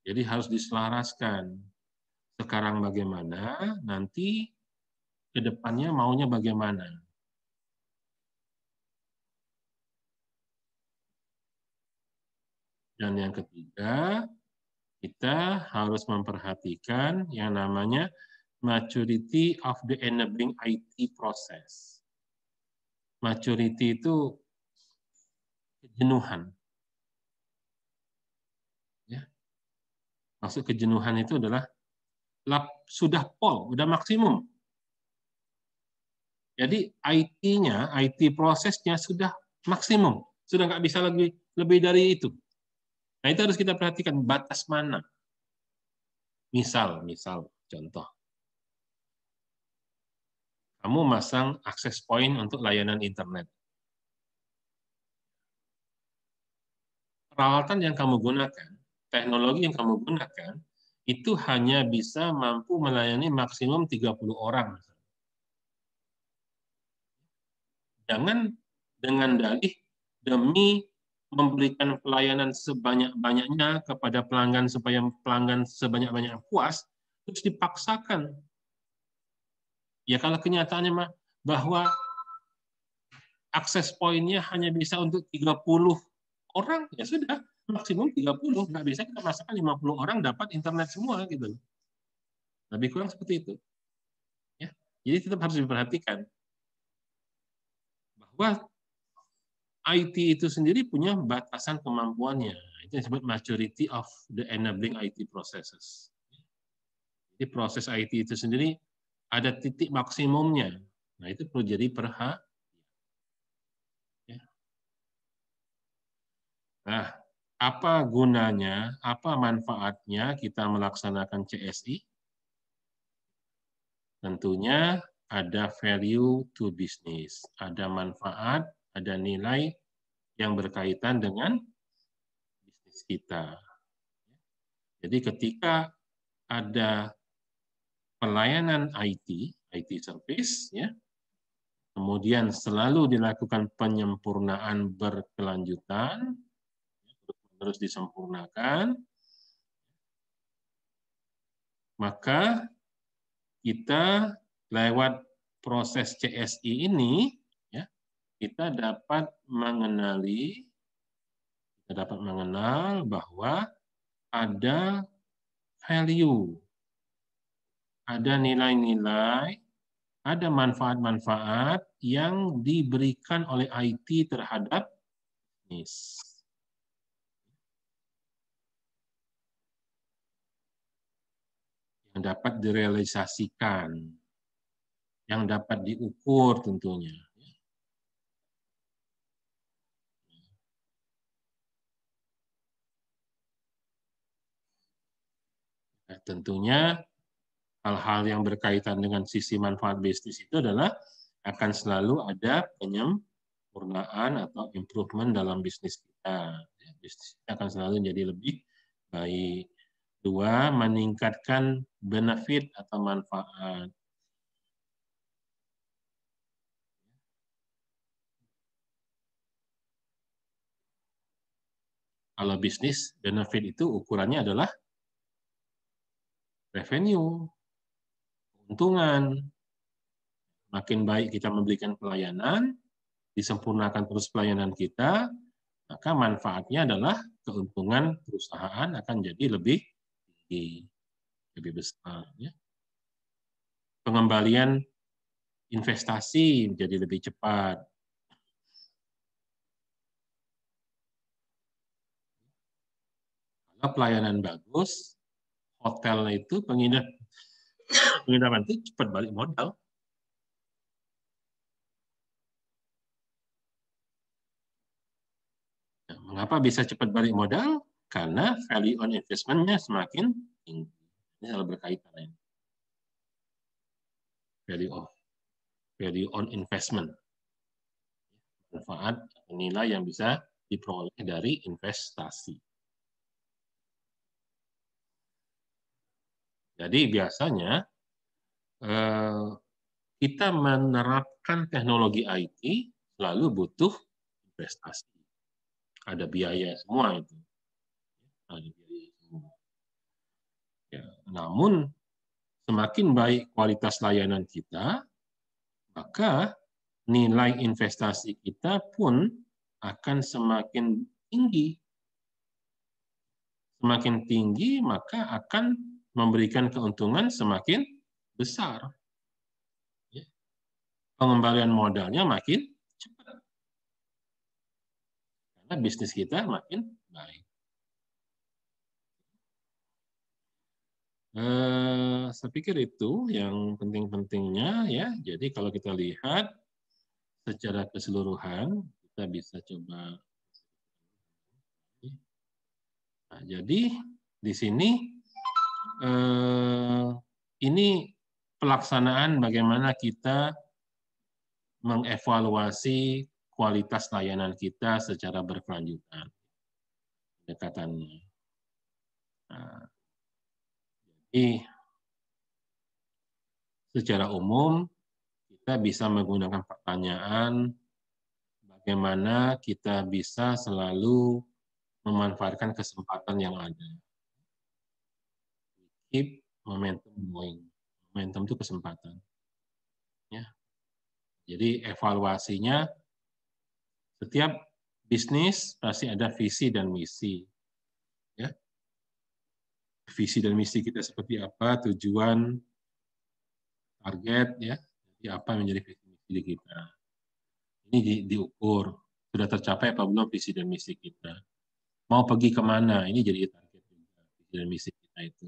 Jadi harus diselaraskan. Sekarang bagaimana, nanti ke depannya maunya bagaimana. Dan yang ketiga, kita harus memperhatikan yang namanya maturity of the enabling IT process. Maturity itu kejenuhan. Ya. Maksud kejenuhan itu adalah sudah pol, sudah maksimum. Jadi IT-nya, IT prosesnya sudah maksimum, sudah nggak bisa lebih dari itu. Nah itu harus kita perhatikan batas mana. Misal contoh, kamu masang access point untuk layanan internet. Peralatan yang kamu gunakan, teknologi yang kamu gunakan, itu hanya bisa mampu melayani maksimum 30 orang. Jangan dengan dalih demi memberikan pelayanan sebanyak-banyaknya kepada pelanggan supaya pelanggan sebanyak-banyaknya puas, terus dipaksakan. Ya kalau kenyataannya bahwa akses poinnya hanya bisa untuk 30 orang, ya sudah, maksimum 30. Nggak bisa kita masukkan 50 orang dapat internet semua, gitu. Lebih kurang seperti itu. Ya. Jadi tetap harus diperhatikan bahwa IT itu sendiri punya batasan kemampuannya. Itu yang disebut maturity of the enabling IT processes. Jadi proses IT itu sendiri ada titik maksimumnya. Nah, itu perlu jadi perhatian. Nah, apa gunanya, apa manfaatnya kita melaksanakan CSI? Tentunya ada value to business, ada manfaat, ada nilai yang berkaitan dengan bisnis kita. Jadi ketika ada pelayanan IT service, ya, kemudian selalu dilakukan penyempurnaan berkelanjutan, terus disempurnakan, maka kita lewat proses CSI ini, ya, kita dapat mengenal bahwa ada value, ada nilai-nilai, ada manfaat-manfaat yang diberikan oleh IT terhadap bisnis. Yang dapat direalisasikan, yang dapat diukur tentunya. Nah, tentunya hal-hal yang berkaitan dengan sisi manfaat bisnis itu adalah akan selalu ada penyempurnaan atau improvement dalam bisnis kita. Bisnis kita akan selalu jadi lebih baik. Dua, meningkatkan benefit atau manfaat. Kalau bisnis, benefit itu ukurannya adalah revenue, keuntungan. Makin baik kita memberikan pelayanan, disempurnakan terus pelayanan kita, maka manfaatnya adalah keuntungan perusahaan akan jadi lebih tinggi, lebih besar. Ya. Pengembalian investasi menjadi lebih cepat. Kalau pelayanan bagus, hotel itu penginapan itu cepat balik modal. Nah, mengapa bisa cepat balik modal? Karena value on investment-nya semakin tinggi. Ini selalu berkaitan. Value on investment. Manfaat nilai yang bisa diperoleh dari investasi. Jadi biasanya kita menerapkan teknologi IT selalu butuh investasi. Ada biaya semua itu. Ada biaya semua. Ya, namun semakin baik kualitas layanan kita, maka nilai investasi kita pun akan semakin tinggi. Semakin tinggi, maka akan memberikan keuntungan semakin besar. Pengembalian modalnya makin cepat. Karena bisnis kita makin baik. Saya pikir itu yang penting-pentingnya, ya. Jadi kalau kita lihat secara keseluruhan, kita bisa coba. Nah, jadi di sini ini pelaksanaan bagaimana kita mengevaluasi kualitas layanan kita secara berkelanjutan. Pendekatannya. Nah, jadi secara umum kita bisa menggunakan pertanyaan bagaimana kita bisa selalu memanfaatkan kesempatan yang ada. Keep momentum going. Momentum itu kesempatan. Ya. Jadi evaluasinya Setiap bisnis pasti ada visi dan misi. Ya. Visi dan misi kita seperti apa, tujuan, target, ya. Jadi apa yang menjadi visi misi kita. Ini diukur, sudah tercapai apa belum visi dan misi kita. Mau pergi kemana, ini jadi target juga, visi dan misi kita itu.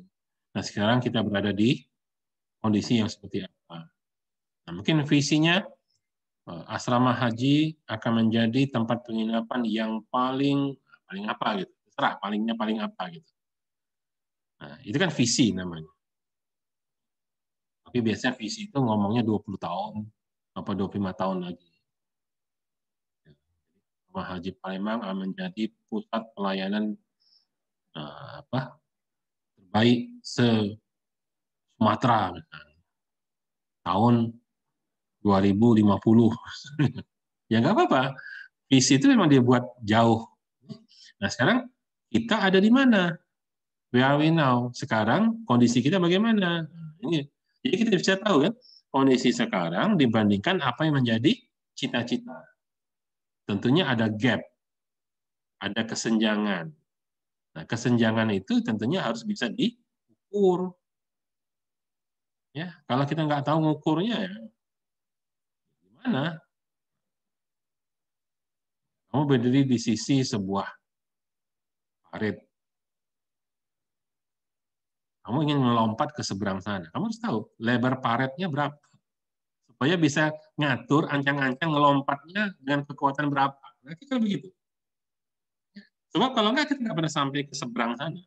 Nah, sekarang kita berada di kondisi yang seperti apa. Nah, mungkin visinya, asrama haji akan menjadi tempat penginapan yang paling apa gitu. Terserah, palingnya paling apa gitu. Nah, itu kan visi namanya. Tapi biasanya visi itu ngomongnya 20 tahun, apa 25 tahun lagi. Asrama Haji Palembang akan menjadi pusat pelayanan terbaik se-Sumatera tahun 2050. Ya nggak apa-apa. Visi itu memang dia buat jauh. Nah sekarang kita ada di mana? Where are we now? Sekarang kondisi kita bagaimana? Ini. Jadi kita bisa tahu kan kondisi sekarang dibandingkan apa yang menjadi cita-cita. Tentunya ada gap, ada kesenjangan. Nah, kesenjangan itu tentunya harus bisa diukur. Ya, kalau kita nggak tahu ngukurnya, ya gimana? Kamu berdiri di sisi sebuah parit. Kamu ingin melompat ke seberang sana. Kamu harus tahu lebar paretnya berapa. Supaya bisa ngatur ancang-ancang ngelompatnya dengan kekuatan berapa. Nah, kita begitu. Sebab kalau nggak, kita nggak pernah sampai ke seberang sana.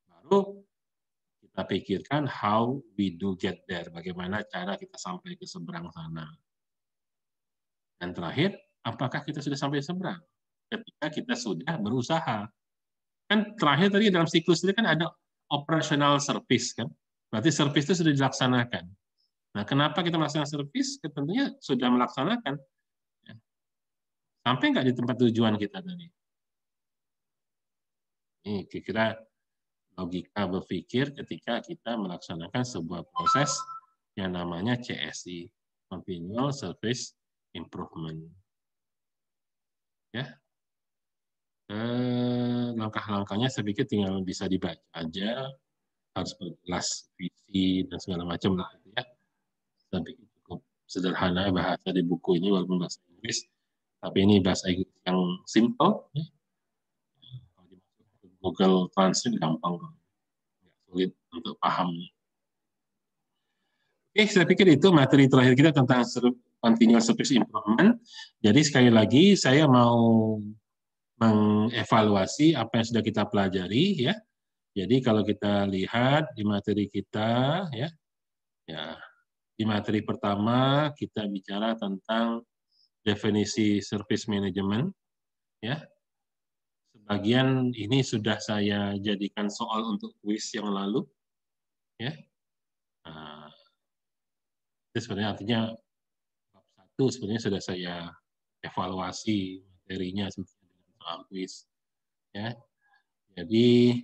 Baru kita pikirkan how we do get there. Bagaimana cara kita sampai ke seberang sana. Dan terakhir, apakah kita sudah sampai seberang? Ketika kita sudah berusaha. Kan terakhir tadi dalam siklus ini kan ada operational service kan. Berarti service itu sudah dilaksanakan. Nah, kenapa kita melaksanakan service? Tentunya sudah melaksanakan. Sampai nggak di tempat tujuan kita tadi? Ini kira-kira logika berpikir ketika kita melaksanakan sebuah proses yang namanya CSI, Continual Service Improvement. Ya, langkah-langkahnya saya pikir tinggal bisa dibaca aja, harus berjelas visi dan segala macam lah ya. Saya pikir cukup sederhana bahasa di buku ini walaupun bahasa Inggris, tapi ini bahasa Inggris yang simple. Ya. Kalau dimasukkan ke Google Translate gampang, nggak sulit untuk paham. Oke, saya pikir itu materi terakhir kita tentang continuous service improvement. Jadi sekali lagi saya mau mengevaluasi apa yang sudah kita pelajari ya. Jadi kalau kita lihat di materi kita ya, di materi pertama kita bicara tentang definisi service management ya. Sebagian ini sudah saya jadikan soal untuk kuis yang lalu ya. Nah, itu sebenarnya artinya bab 1 sebenarnya sudah saya evaluasi materinya soal kuis ya. Jadi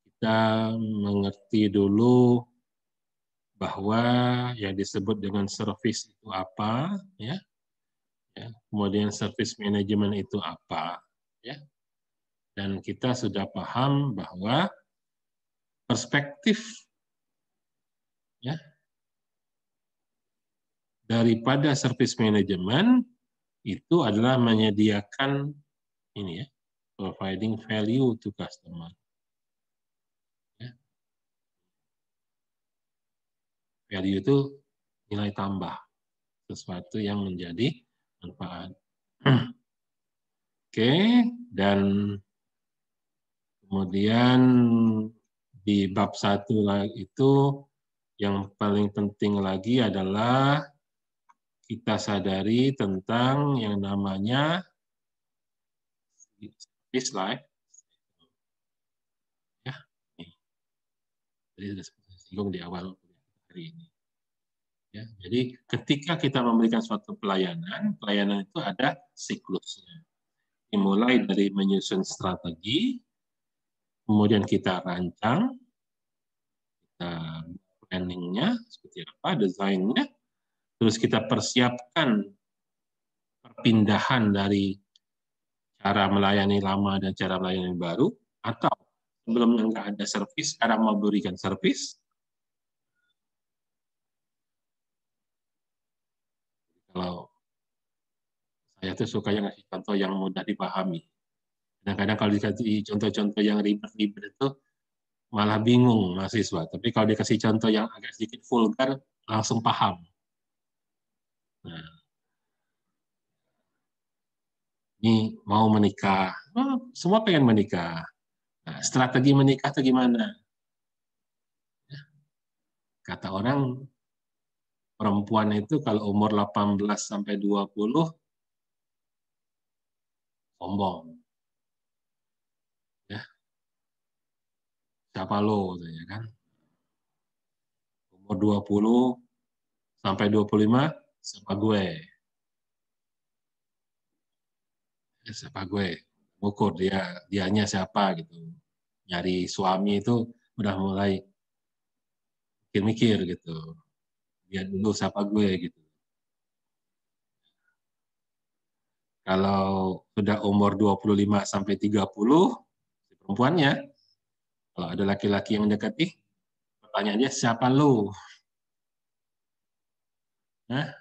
kita mengerti dulu bahwa yang disebut dengan service itu apa ya. Kemudian service management itu apa ya. Dan kita sudah paham bahwa perspektif ya daripada service management itu adalah menyediakan ini ya, providing value to customer. Ya. Value itu nilai tambah, sesuatu yang menjadi manfaat. Oke, dan kemudian di bab 1 itu yang paling penting lagi adalah kita sadari tentang yang namanya service life. Ya, jadi sudah singgung di awal hari ini. Ya, jadi ketika kita memberikan suatu pelayanan, pelayanan itu ada siklusnya. Dimulai dari menyusun strategi, kemudian kita rancang, kita planningnya seperti apa, desainnya, terus kita persiapkan perpindahan dari cara melayani lama dan cara melayani baru, atau sebelumnya nggak ada servis, sekarang mau berikan servis. Kalau saya tuh suka yang ngasih contoh yang mudah dipahami. Kadang-kadang kalau dikasih contoh-contoh yang ribet-ribet itu malah bingung mahasiswa. Tapi kalau dikasih contoh yang agak sedikit vulgar, langsung paham. Nah, ini mau menikah, semua pengen menikah. Nah, strategi menikah itu gimana? Kata orang, perempuan itu kalau umur 18 sampai 20 sombong. Ya, siapa lo, ya kan? Umur 20 sampai 25, siapa gue? Siapa gue? Ukur dianya siapa gitu. Nyari suami itu udah mulai mikir-mikir gitu. Lihat dulu siapa gue gitu. Kalau sudah umur 25 sampai 30, si perempuannya, kalau ada laki-laki yang mendekati, pertanyaannya siapa lo? Nah,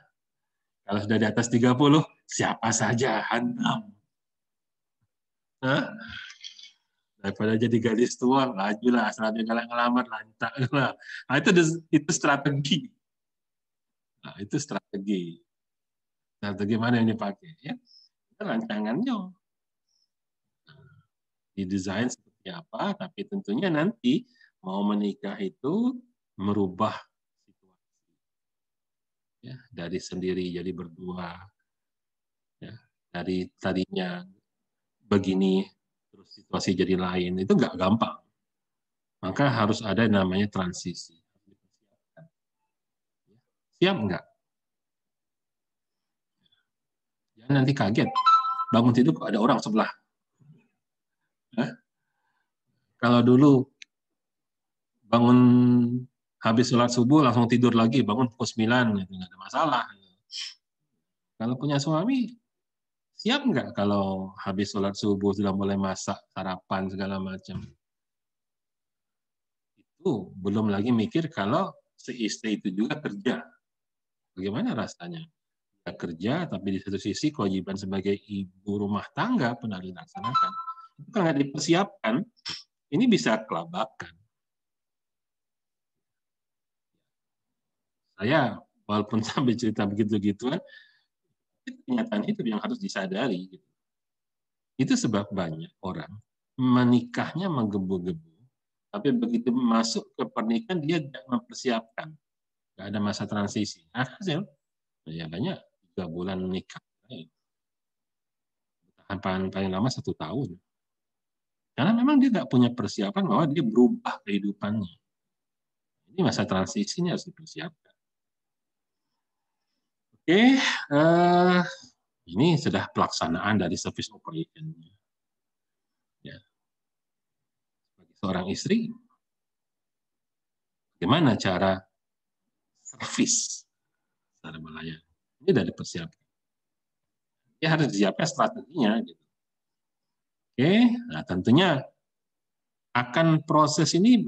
kalau sudah di atas 30, siapa saja, hantam. Nah, daripada jadi gadis tua, lajulah, asal dia ngelamar, lantak. Nah, itu strategi. Nah, itu strategi. Strategi mana yang dipakai? Ya, itu rancangannya. Didesain seperti apa, tapi tentunya nanti mau menikah itu merubah situasi. Ya, dari sendiri jadi berdua. Ya, dari tadinya begini, terus situasi jadi lain, itu nggak gampang. Maka harus ada namanya transisi. Siap nggak? Jangan nanti kaget, bangun tidur kok ada orang sebelah. Hah? Kalau dulu bangun habis sholat subuh langsung tidur lagi, bangun pukul 9, gitu, nggak ada masalah. Kalau punya suami, siap nggak kalau habis sholat subuh sudah mulai masak, sarapan, segala macam? Itu belum lagi mikir kalau si istri itu juga kerja. Bagaimana rasanya? Dia kerja, tapi di satu sisi kewajiban sebagai ibu rumah tangga pun harus dilaksanakan. Itu kalau nggak dipersiapkan, ini bisa kelabakan. Saya, walaupun sampai cerita begitu-gituan, itu kenyataan hidup yang harus disadari. Itu sebab banyak orang menikahnya menggebu-gebu, tapi begitu masuk ke pernikahan dia tidak mempersiapkan, nggak ada masa transisi. Hasil, ya banyak 3 bulan menikah, tahan paling lama 1 tahun. Karena memang dia nggak punya persiapan bahwa dia berubah kehidupannya. Ini masa transisinya harus dipersiapkan. Oke, ini sudah pelaksanaan dari service operation. Ya. Sebagai seorang istri, bagaimana cara servis cara melayani? Ini sudah dipersiapkan. Ya harus disiapkan strateginya. Gitu. Oke, nah tentunya akan proses ini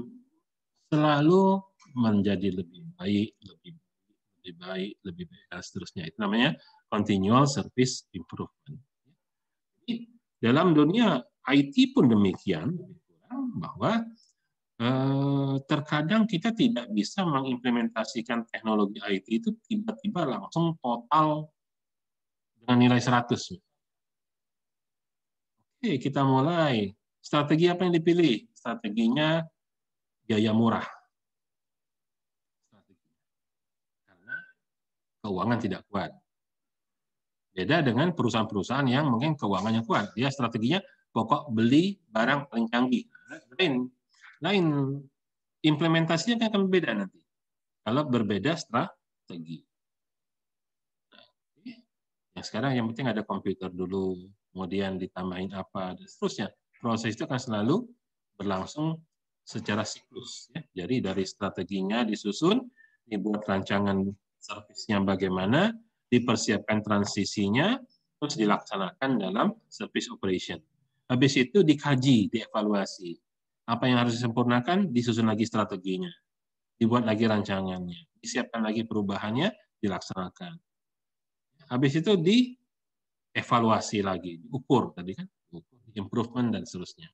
selalu menjadi lebih baik, lebih baik, dan seterusnya. Itu namanya continual service improvement. Jadi, dalam dunia IT pun demikian, bahwa terkadang kita tidak bisa mengimplementasikan teknologi IT itu tiba-tiba langsung total dengan nilai 100. Oke, kita mulai. Strategi apa yang dipilih? Strateginya biaya murah. Karena keuangan tidak kuat. Beda dengan perusahaan-perusahaan yang mungkin keuangannya kuat. Dia strateginya pokok beli barang paling canggih. Lain. Implementasinya akan berbeda nanti. Kalau berbeda strategi. Yang sekarang yang penting ada komputer dulu, kemudian ditambahin apa, dan seterusnya. Proses itu akan selalu berlangsung secara siklus. Ya. Jadi dari strateginya disusun, dibuat rancangan servisnya bagaimana, dipersiapkan transisinya, terus dilaksanakan dalam service operation. Habis itu dikaji, dievaluasi. Apa yang harus disempurnakan, disusun lagi strateginya. Dibuat lagi rancangannya. Disiapkan lagi perubahannya, dilaksanakan. Habis itu dievaluasi lagi, diukur tadi kan, improvement dan seterusnya.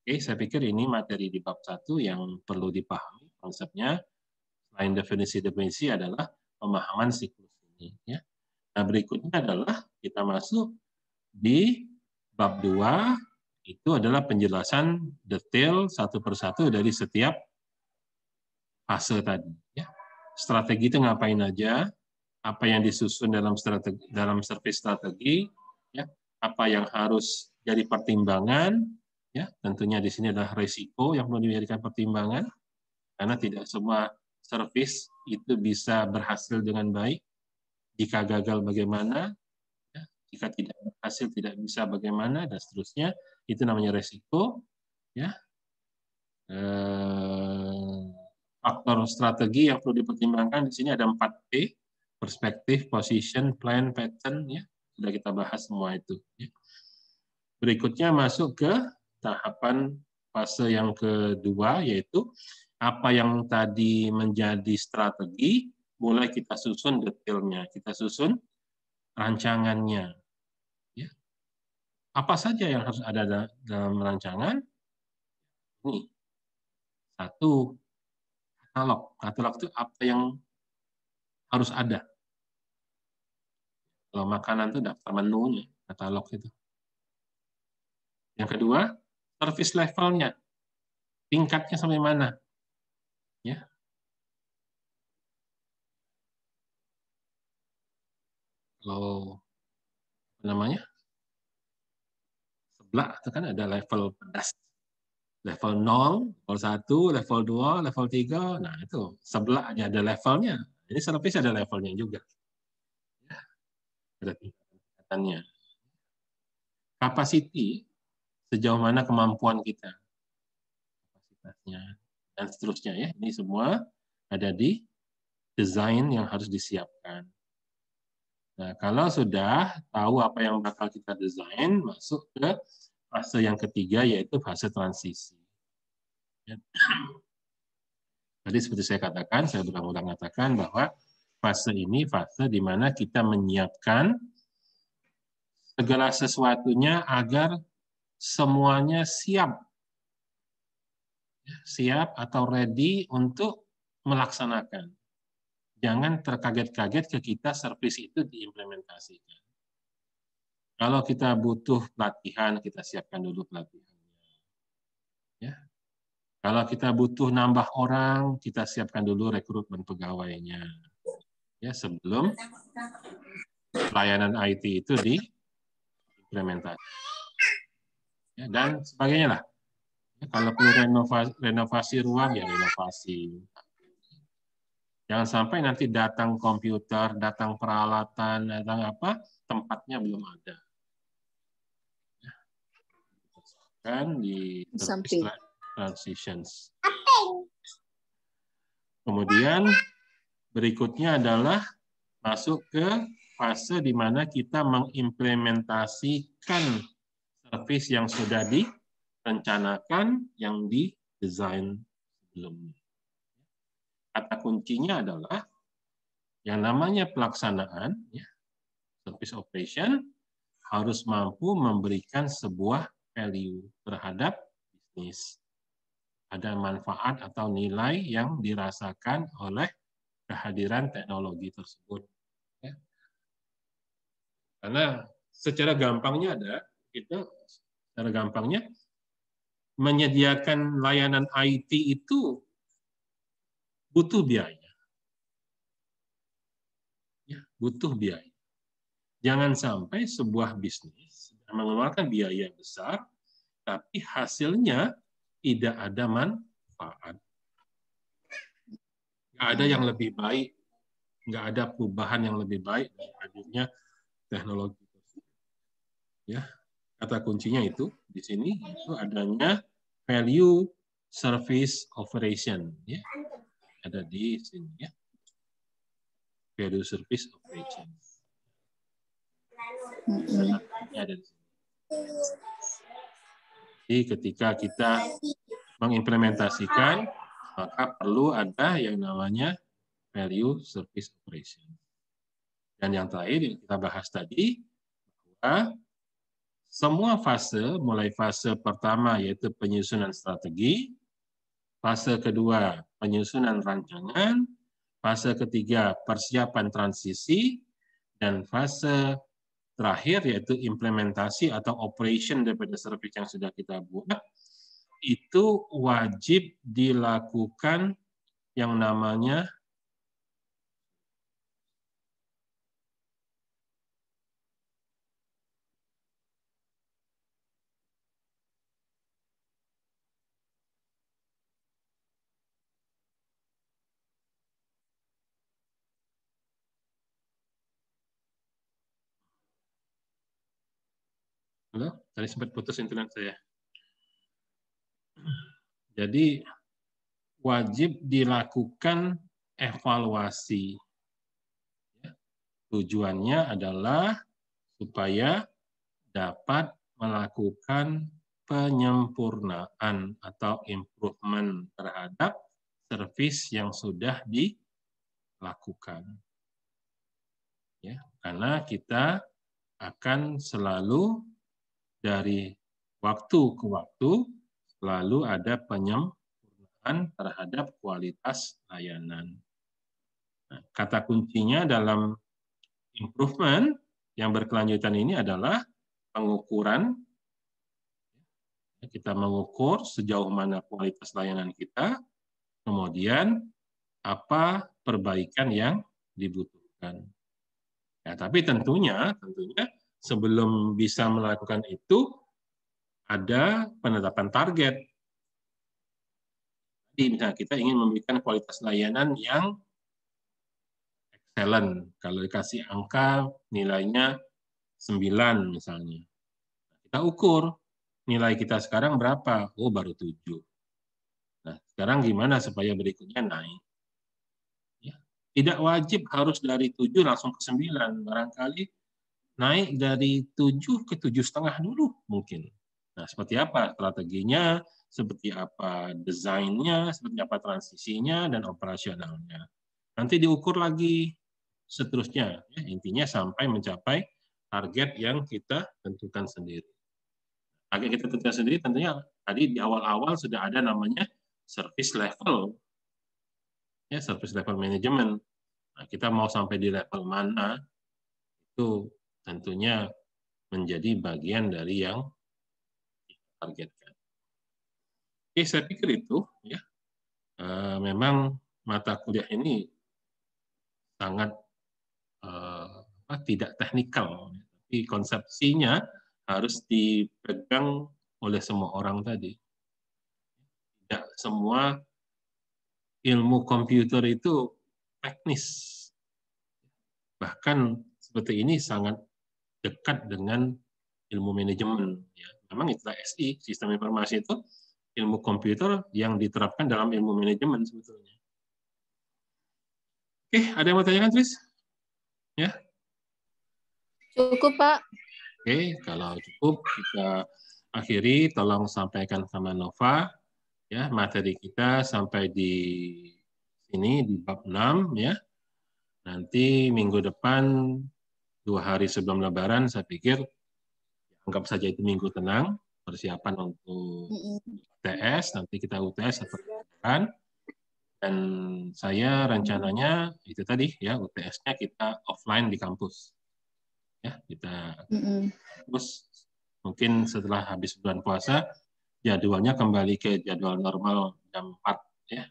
Oke, saya pikir ini materi di bab 1 yang perlu dipahami konsepnya. Selain definisi-definisi adalah pemahaman siklus ini. Ya. Nah, berikutnya adalah kita masuk di bab 2, itu adalah penjelasan detail satu persatu dari setiap fase tadi. Ya. Strategi itu ngapain aja, apa yang disusun dalam service strategi, ya, apa yang harus jadi pertimbangan, ya, tentunya di sini adalah risiko yang perlu dijadikan pertimbangan, karena tidak semua service itu bisa berhasil dengan baik. Jika gagal bagaimana, ya, jika tidak berhasil tidak bisa bagaimana, dan seterusnya. Itu namanya risiko. Ya. Faktor strategi yang perlu dipertimbangkan di sini ada 4P, perspektif, position, plan, pattern. Ya. Sudah kita bahas semua itu. Ya. Berikutnya masuk ke tahapan fase yang kedua, yaitu apa yang tadi menjadi strategi, mulai kita susun detailnya, kita susun rancangannya. Ya. Apa saja yang harus ada dalam rancangan? Ini, satu, katalog. Katalog itu apa yang harus ada. Kalau makanan itu daftar menunya, katalog itu. Yang kedua, service levelnya. Tingkatnya sampai mana? Ya. Kalau apa namanya? Sebelah itu kan ada level pedas. Level 0, level 1, level 2, level 3. Nah, itu sebelah aja ada levelnya. Ini service ada levelnya juga. Ada tingkatannya. Capacity, sejauh mana kemampuan kita. Kapasitasnya. Dan seterusnya. Ya. Ini semua ada di desain yang harus disiapkan. Nah, kalau sudah tahu apa yang bakal kita desain, masuk ke fase yang ketiga, yaitu fase transisi. Ya. Tadi seperti saya katakan, saya berulang-ulang katakan bahwa fase ini fase di mana kita menyiapkan segala sesuatunya agar semuanya siap. Siap atau ready untuk melaksanakan. Jangan terkaget-kaget ke kita service itu diimplementasikan. Kalau kita butuh pelatihan, kita siapkan dulu pelatihannya. Ya. Kalau kita butuh nambah orang, kita siapkan dulu rekrutmen pegawainya. Ya, sebelum layanan IT itu diimplementasi. Ya, dan sebagainya lah. Ya, kalau perlu renovasi ruang, ya renovasi. Jangan sampai nanti datang komputer, datang peralatan, datang apa, tempatnya belum ada. Ya. Kan di transitions. Kemudian berikutnya adalah masuk ke fase di mana kita mengimplementasikan service yang sudah direncanakan, yang didesain sebelumnya. Kata kuncinya adalah yang namanya pelaksanaan, ya, service operation, harus mampu memberikan sebuah value terhadap bisnis. Ada manfaat atau nilai yang dirasakan oleh kehadiran teknologi tersebut. Ya. Karena secara gampangnya kita secara gampangnya menyediakan layanan IT itu butuh biaya. Ya, butuh biaya. Jangan sampai sebuah bisnis mengeluarkan biaya besar, tapi hasilnya tidak ada manfaat. Nggak ada yang lebih baik, nggak ada perubahan yang lebih baik dari hadirnya teknologi. Ya, kata kuncinya itu di sini itu adanya value service operation. Ya, ada di sini ya. Value service operation. Ada di sini. Jadi ketika kita mengimplementasikan, maka perlu ada yang namanya value service operation. Dan yang terakhir yang kita bahas tadi, bahwa semua fase, mulai fase pertama yaitu penyusunan strategi, fase kedua penyusunan rancangan, fase ketiga persiapan transisi, dan fase terakhir yaitu implementasi atau operation daripada service yang sudah kita buat, itu wajib dilakukan yang namanya halo, tadi sempat putus internet saya. Jadi wajib dilakukan evaluasi. Tujuannya adalah supaya dapat melakukan penyempurnaan atau improvement terhadap servis yang sudah dilakukan. Ya, karena kita akan selalu dari waktu ke waktu selalu ada penyempurnaan terhadap kualitas layanan. Nah, kata kuncinya dalam improvement yang berkelanjutan ini adalah pengukuran. Kita mengukur sejauh mana kualitas layanan kita, kemudian apa perbaikan yang dibutuhkan. Ya, tapi tentunya sebelum bisa melakukan itu ada penetapan target. Jadi misalnya kita ingin memberikan kualitas layanan yang excellent. Kalau dikasih angka nilainya 9 misalnya. Kita ukur nilai kita sekarang berapa? Oh, baru 7. Nah, sekarang gimana supaya berikutnya naik? Ya, tidak wajib harus dari 7 langsung ke 9. Barangkali naik dari 7 ke 7,5 dulu mungkin. Nah, seperti apa strateginya, seperti apa desainnya, seperti apa transisinya, dan operasionalnya. Nanti diukur lagi seterusnya. Ya, intinya sampai mencapai target yang kita tentukan sendiri. Target kita tentukan sendiri tentunya tadi di awal-awal sudah ada namanya service level. Ya, service level management. Nah, kita mau sampai di level mana, itu tentunya menjadi bagian dari yang targetkan. Oke, saya pikir itu ya. Memang mata kuliah ini sangat tidak teknikal, tapi konsepsinya harus dipegang oleh semua orang tadi. Tidak semua ilmu komputer itu teknis. Bahkan seperti ini sangat dekat dengan ilmu manajemen. Ya. Memang istilah SI, sistem informasi itu ilmu komputer yang diterapkan dalam ilmu manajemen sebetulnya. Oke, ada yang mau tanyakan, Tris? Ya. Cukup, Pak. Oke, kalau cukup kita akhiri. Tolong sampaikan sama Nova ya materi kita sampai di sini di bab 6 ya. Nanti minggu depan 2 hari sebelum Lebaran saya pikir anggap saja itu minggu tenang, persiapan untuk UTS, nanti kita UTS seperti Lebaran. Dan saya rencananya itu tadi ya UTS-nya kita offline di kampus. Ya, kita terus mungkin setelah habis bulan puasa jadwalnya kembali ke jadwal normal jam 4 ya.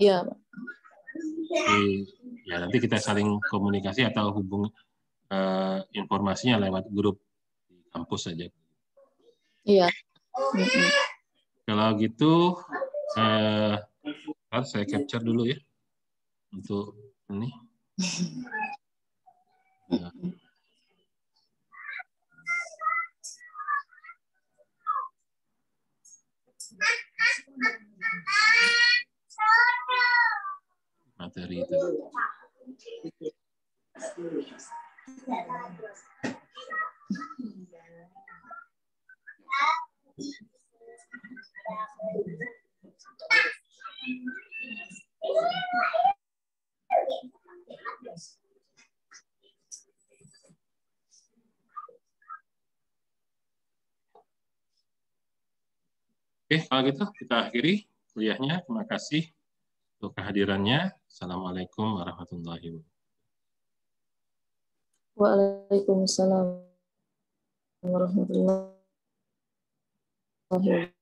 Iya, Pak. Ya nanti kita saling komunikasi atau hubung informasinya lewat grup di kampus saja. Iya. Kalau gitu harus saya capture dulu ya untuk ini. Materi itu. Oke, kalau gitu kita akhiri kuliahnya. Terima kasih untuk kehadirannya. Assalamualaikum warahmatullahi wabarakatuh. Waalaikumsalam warahmatullahi wabarakatuh.